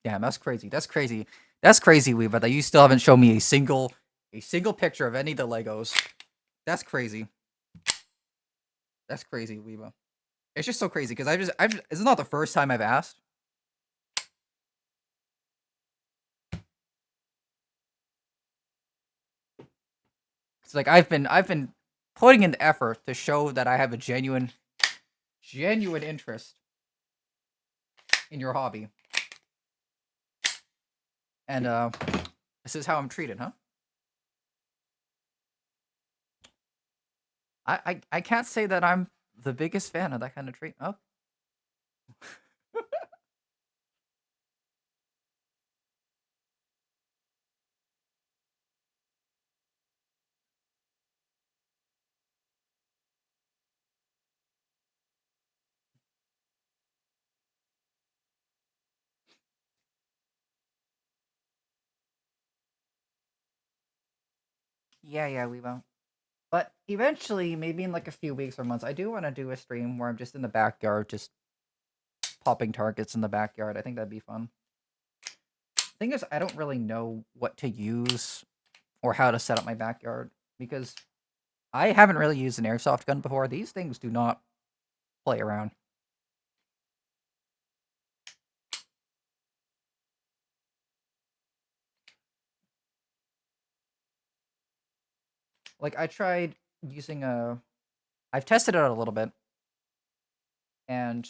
Damn, that's crazy. That's crazy. That's crazy, Weeba, that you still haven't shown me a single picture of any of the Legos. That's crazy. That's crazy, Weeba. It's just so crazy because this is not the first time I've asked. It's like I've been putting in the effort to show that I have a genuine interest in your hobby. And this is how I'm treated, huh? I can't say that I'm the biggest fan of that kind of treat. Oh. Yeah, we won't. But eventually, maybe in like a few weeks or months, I do want to do a stream where I'm just in the backyard, just popping targets in the backyard. I think that'd be fun. Thing is, I don't really know what to use or how to set up my backyard because I haven't really used an airsoft gun before. These things do not play around. Like I tried using I've tested it out a little bit, and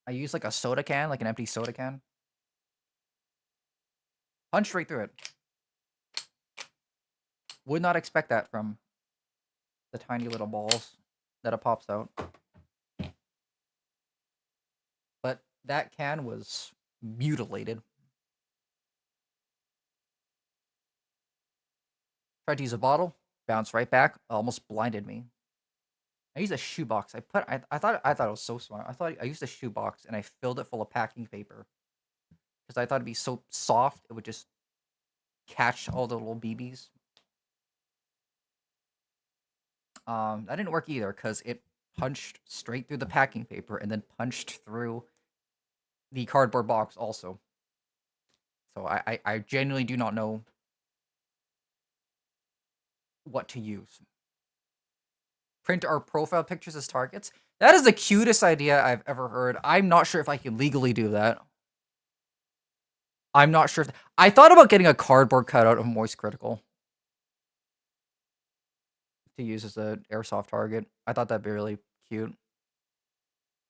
I used like a soda can, like an empty soda can. Punch straight through it. Would not expect that from the tiny little balls that it pops out. But that can was mutilated. Tried to use a bottle, bounced right back, almost blinded me. I used a shoebox. I thought it was so smart. I used a shoebox and I filled it full of packing paper because I thought it'd be so soft it would just catch all the little BBs. That didn't work either because it punched straight through the packing paper and then punched through the cardboard box also. So I genuinely do not know what to use. Print our profile pictures as targets. That is the cutest idea I've ever heard. I'm not sure if I can legally do that. I'm not sure. I thought about getting a cardboard cutout of Moist Critical to use as an airsoft target. I thought that'd be really cute.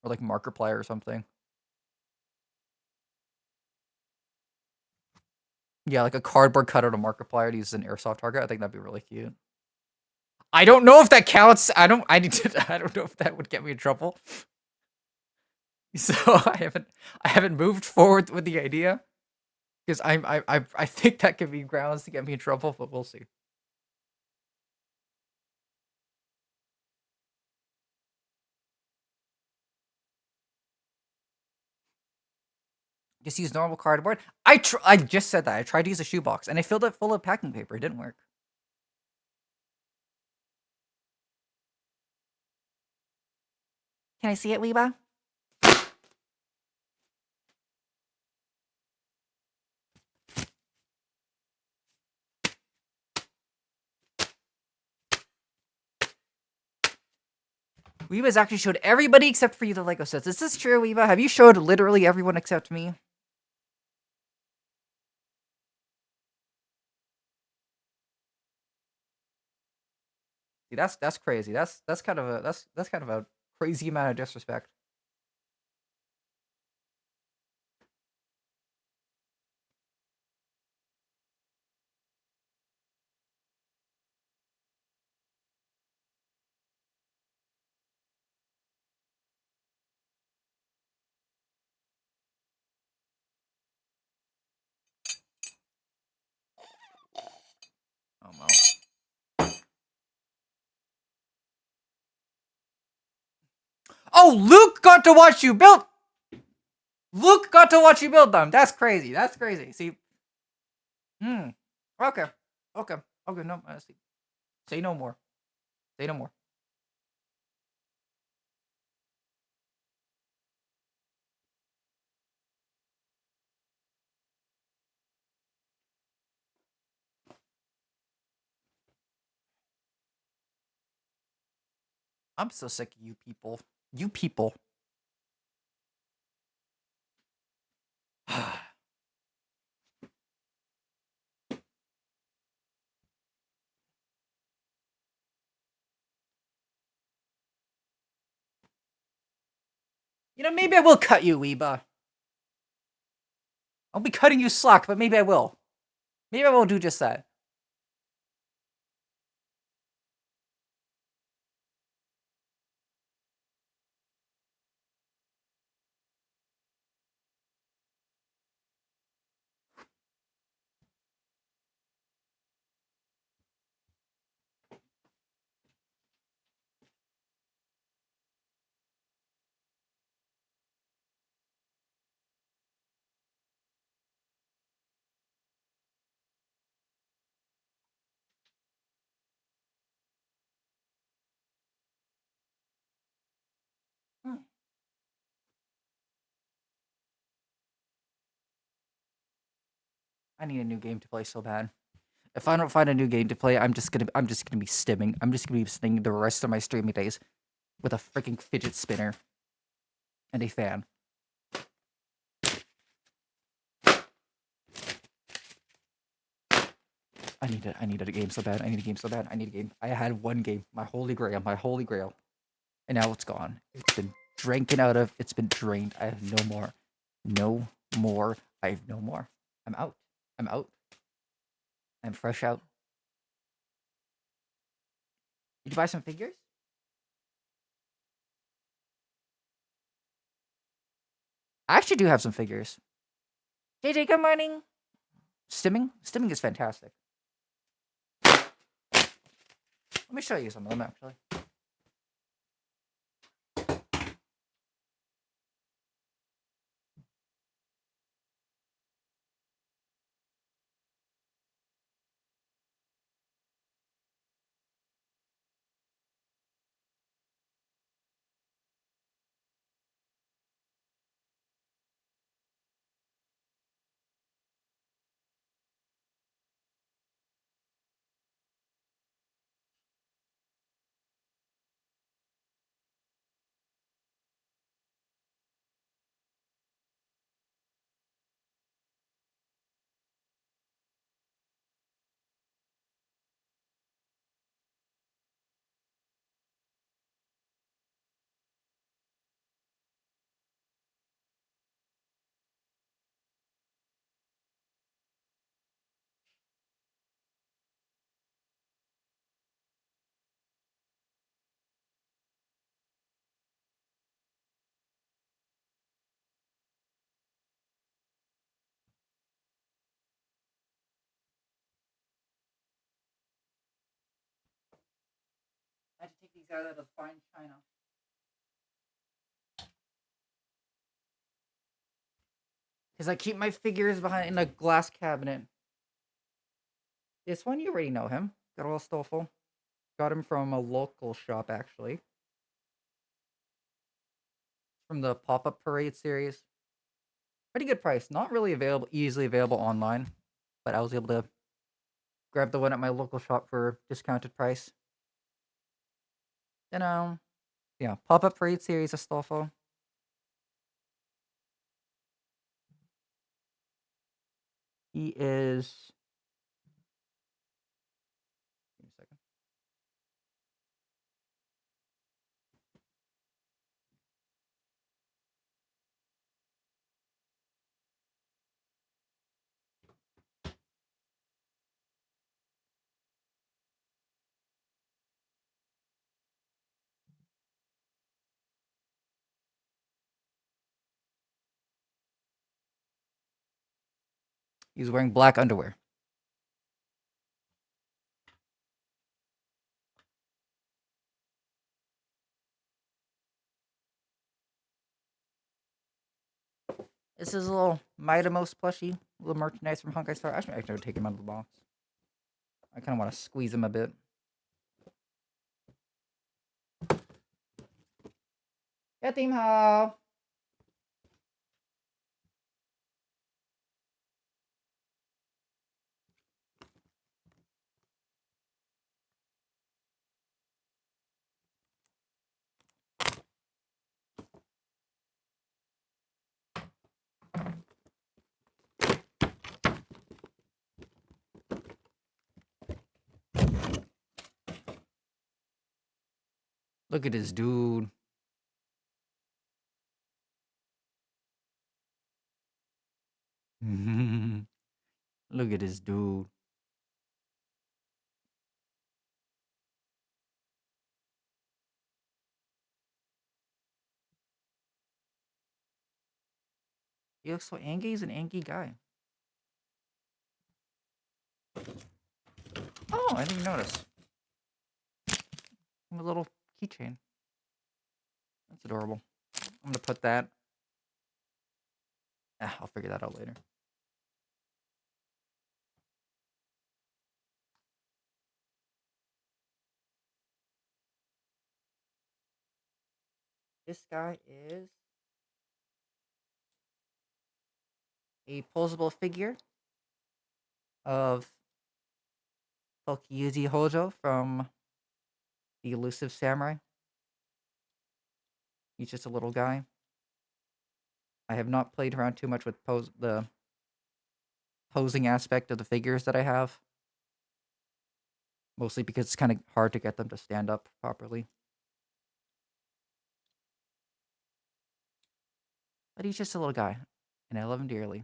Or like Markiplier or something. Yeah, like a cardboard cutout of Markiplier to use as an airsoft target. I think that'd be really cute. I don't know if that counts. I don't know if that would get me in trouble. So I haven't moved forward with the idea because I think that could be grounds to get me in trouble, but we'll see. Just use normal cardboard. I just said that. I tried to use a shoebox and I filled it full of packing paper. It didn't work. Can I see it, Weeba? Weeba's actually showed everybody except for you the Lego sets. Is this true, Weeba? Have you showed literally everyone except me? See, that's crazy. That's kind of a crazy amount of disrespect. Oh no. Oh, Luke got to watch you build. Luke got to watch you build them. That's crazy. That's crazy. See. Hmm. Okay. Okay. Okay. No. See. Say no more. Say no more. I'm so sick of you people. You people. Maybe I will cut you, Weeba. I'll be cutting you slack, but maybe I will. Maybe I will do just that. Hmm. I need a new game to play so bad. If I don't find a new game to play, I'm just gonna be stimming. I'm just gonna be spending the rest of my streaming days with a freaking fidget spinner and a fan. I need a game so bad. I need a game so bad. I need a game. I had one game, my holy grail, and now it's gone. It's been drinking out of. It's been drained. I have no more. No more. I have no more. I'm out. I'm out. I'm fresh out. Did you buy some figures? I actually do have some figures. JJ, good morning. Stimming? Stimming is fantastic. Let me show you some of them actually. I had to take these out of the fine china. Because I keep my figures behind in a glass cabinet. This one, you already know him. Garol Stoffel. Got him from a local shop, actually. From the Pop-Up Parade series. Pretty good price. Not really easily available online. But I was able to grab the one at my local shop for discounted price. You know, yeah, Pop-Up Parade series of Stoffel. He is. Give me a second. He's wearing black underwear. This is a little Mightymost plushie, little merchandise from Honkai Star. Actually, I should take him out of the box. I kind of want to squeeze him a bit. Get him, how? Look at this dude. Look at this dude. He looks so angry. He's an angry guy. Oh, I didn't even notice. A little keychain. That's adorable. I'm gonna put that. I'll figure that out later. This guy is a posable figure of Tokiyuji Hojo from the Elusive Samurai. He's just a little guy. I have not played around too much with the posing aspect of the figures that I have. Mostly because it's kind of hard to get them to stand up properly. But he's just a little guy, and I love him dearly.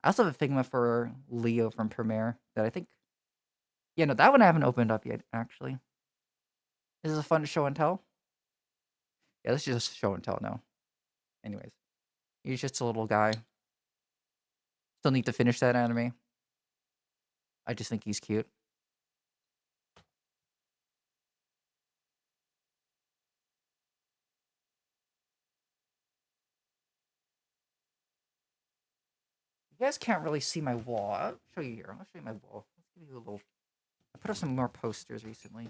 I also have a Figma for Leo from Premiere that I think... Yeah, no, that one I haven't opened up yet, actually. This is a fun show and tell. Yeah, let's just show and tell now. Anyways, he's just a little guy. Still need to finish that anime. I just think he's cute. You guys can't really see my wall. I'll show you here. I'll show you my wall. Let's give you a little... I put up some more posters recently.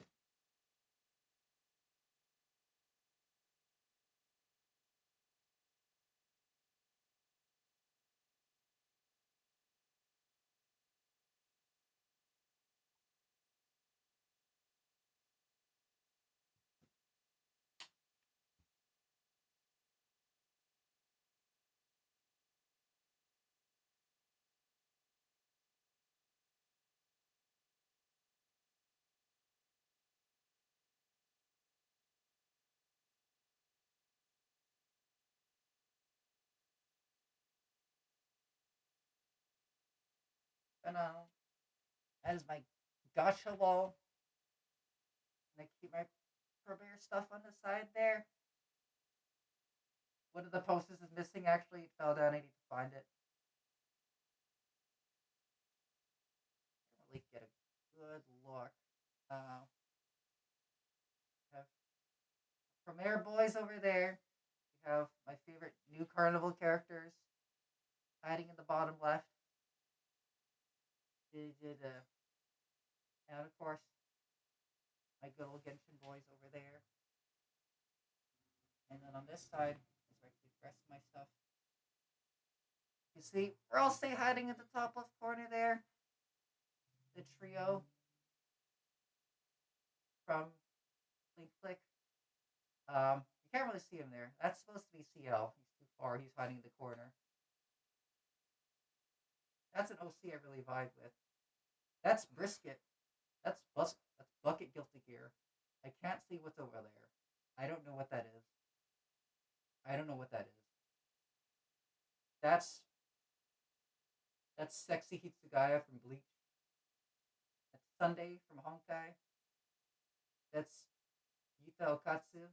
And that is my gacha wall. And I keep my Premiere stuff on the side there. One of the posters is missing, actually. It fell down. I need to find it. I can't really get a good look. Have Premiere boys over there. We have my favorite new carnival characters hiding in the bottom left. And of course, my good old Genshin boys over there. And then on this side is where I keep the rest of my stuff. You see, we're all stay hiding at the top left corner there. The trio from Link Click. You can't really see him there. That's supposed to be CL. He's too far. He's hiding in the corner. That's an OC I really vibe with. That's Brisket. That's Bucket Guilty Gear. I can't see what's over there. I don't know what that is. I don't know what that is. That's that's Sexy Hitsugaya from Bleach. That's Sunday from Honkai. That's Yuta Okatsu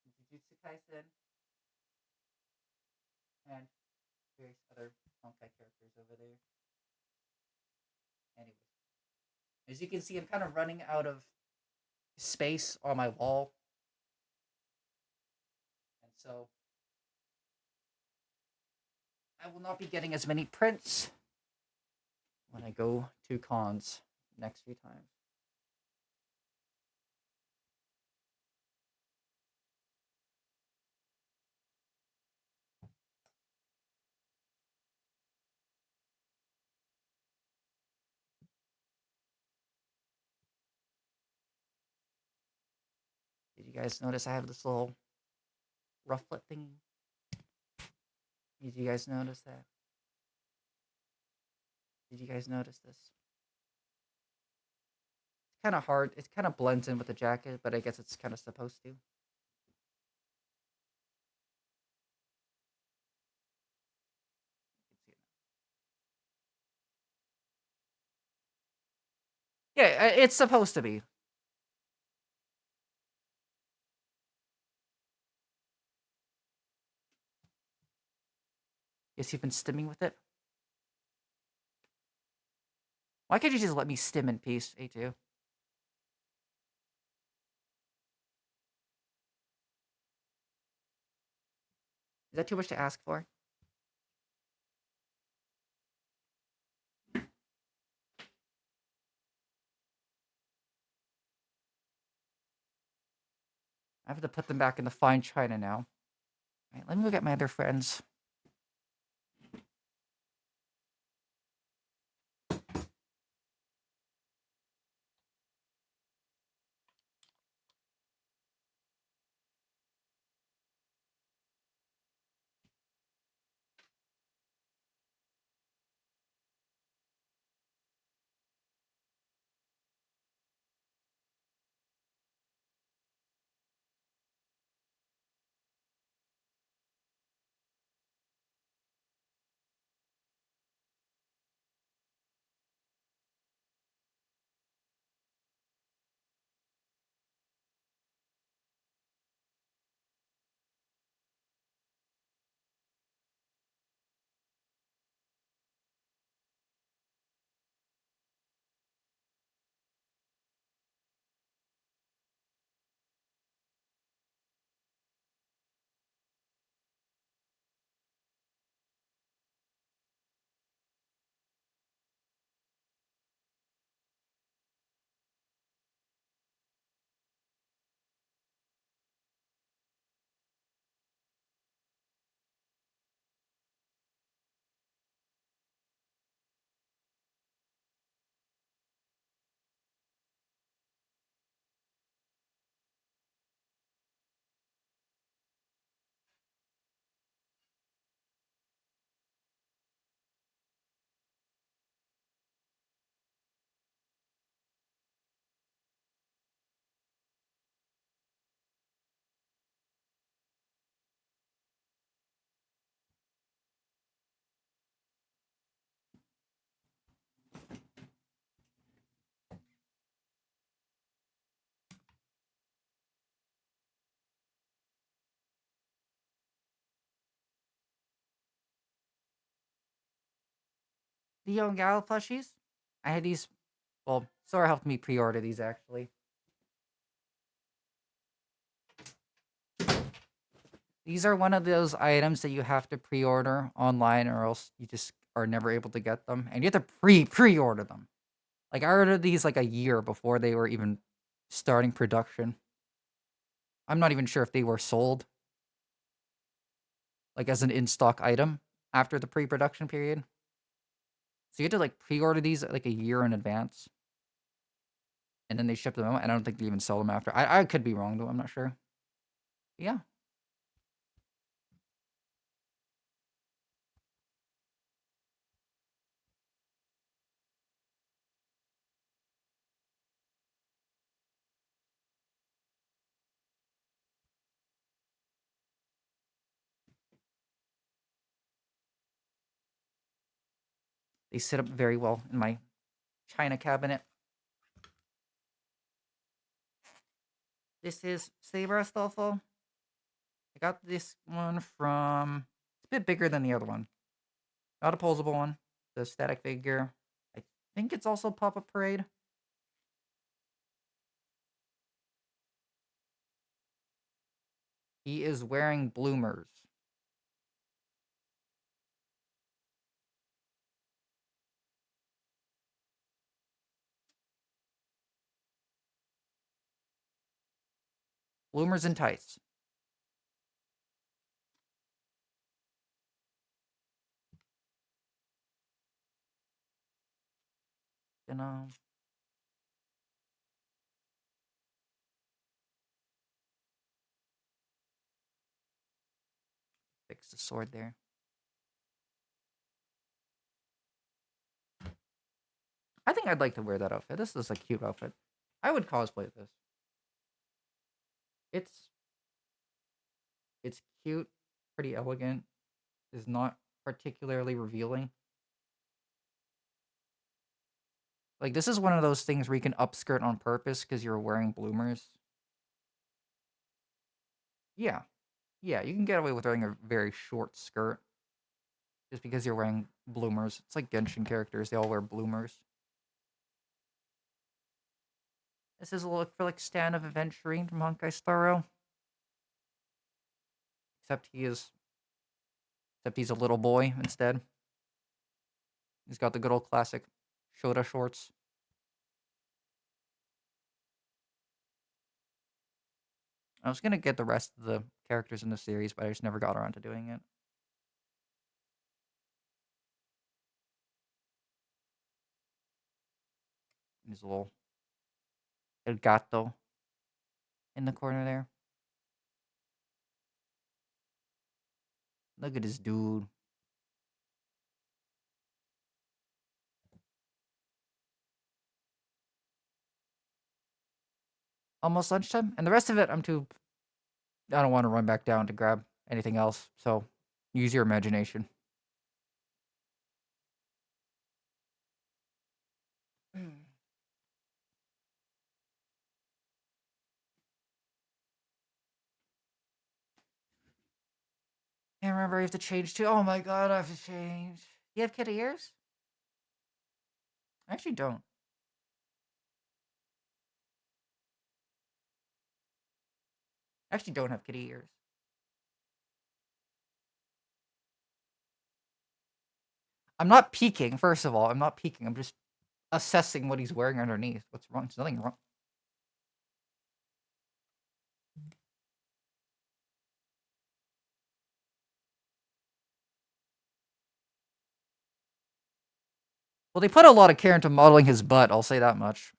from Jujutsu Kaisen, and various other Honkai characters over there. Anyways, as you can see, I'm kind of running out of space on my wall. So I will not be getting as many prints when I go to cons next few times. Did you guys notice I have this little rufflet thing? Did you guys notice that? Did you guys notice this? It's kind of hard. It kind of blends in with the jacket, but I guess it's kind of supposed to. Yeah, it's supposed to be. Yes, you've been stimming with it. Why can't you just let me stim in peace, A2? Is that too much to ask for? I have to put them back in the fine china now. All right, let me go get my other friends. The Young Gal plushies. I had these. Well, Sora helped me pre-order these actually. These are one of those items that you have to pre-order online, or else you just are never able to get them, and you have to pre-order them. Like I ordered these like a year before they were even starting production. I'm not even sure if they were sold like as an in-stock item after the pre-production period. So you had to like pre-order these like a year in advance, and then they ship them out. And I don't think they even sell them after. I could be wrong though. I'm not sure. But yeah, they sit up very well in my china cabinet. This is Saber Astolfo. I got this one from. It's a bit bigger than the other one. Not a posable one. The static figure. I think it's also Pop Up Parade. He is wearing bloomers. Bloomers and tights. Gonna fix the sword there. I think I'd like to wear that outfit. This is a cute outfit. I would cosplay this. It's cute, pretty elegant. Is not particularly revealing. Like, this is one of those things where you can upskirt on purpose because you're wearing bloomers. Yeah. Yeah, you can get away with wearing a very short skirt just because you're wearing bloomers. It's like Genshin characters, they all wear bloomers. This is a little acrylic stand of Aventurine from Honkai Star Rail. Except he's a little boy instead. He's got the good old classic Shota shorts. I was gonna get the rest of the characters in the series, but I just never got around to doing it. His little El Gato in the corner there. Look at this dude. Almost lunchtime, and the rest of it, I don't want to run back down to grab anything else. So use your imagination. Can't remember. I have to change too. Oh my god, I have to change. You have kitty ears? I actually don't. I actually don't have kitty ears. I'm not peeking. First of all, I'm not peeking. I'm just assessing what he's wearing underneath. What's wrong? There's nothing wrong. Well, they put a lot of care into modeling his butt. I'll say that much.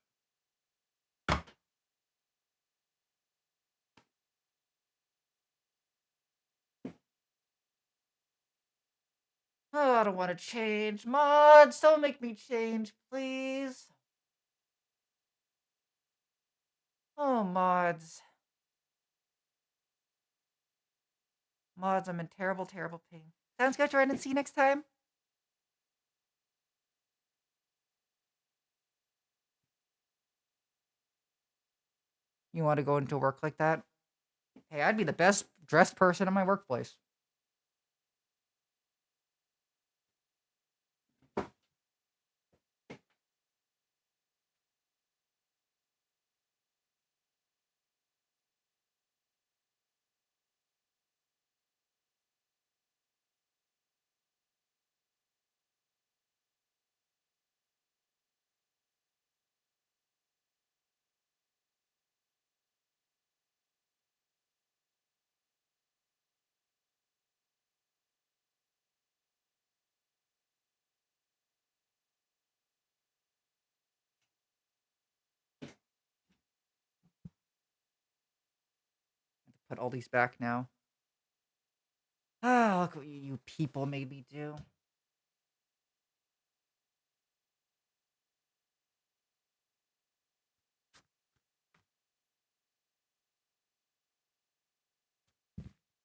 Oh, I don't want to change. Mods, don't make me change, please. Oh, mods. Mods, I'm in terrible, terrible pain. Sounds good, Jordan. See you next time. You want to go into work like that? Hey, I'd be the best dressed person in my workplace. Put all these back now. Ah, look what you people made me do.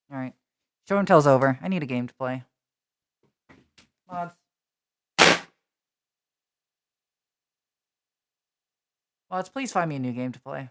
All right. Show and tell's over. I need a game to play. Mods. Mods, please find me a new game to play.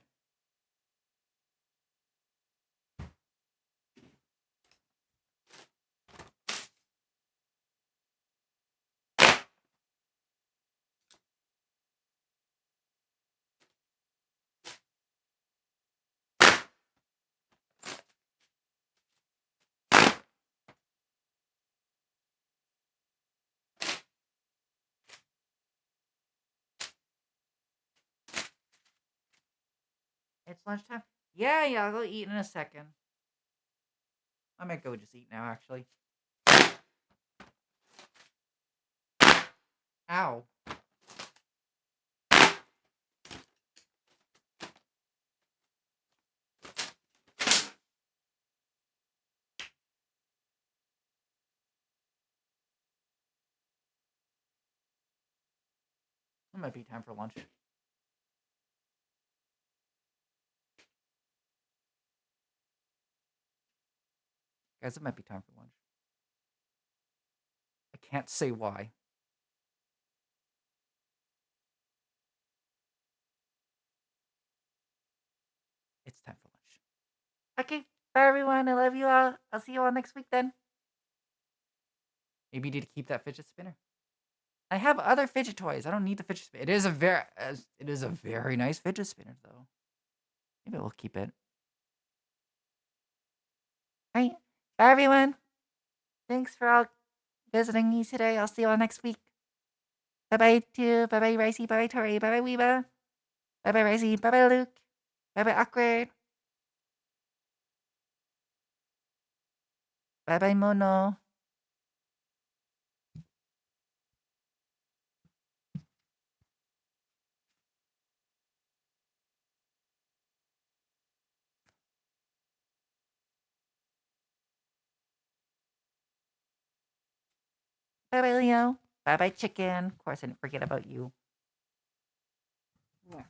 It's lunchtime. Yeah, I'll go eat in a second. I might go just eat now, actually. Ow. It might be time for lunch. Guys, it might be time for lunch. I can't say why. It's time for lunch. Okay, bye everyone. I love you all. I'll see you all next week then. Maybe you need to keep that fidget spinner. I have other fidget toys. I don't need the fidget spinner. It is a very nice fidget spinner though. Maybe we'll keep it. All right. Bye everyone. Thanks for all visiting me today. I'll see you all next week. Bye bye to bye bye Ricey, bye bye Tori, bye bye Weeba, bye bye Ricey, bye bye Luke, bye bye Awkward, bye bye Mono. Bye bye Leo. Bye bye Chicken. Of course I didn't forget about you. Yeah.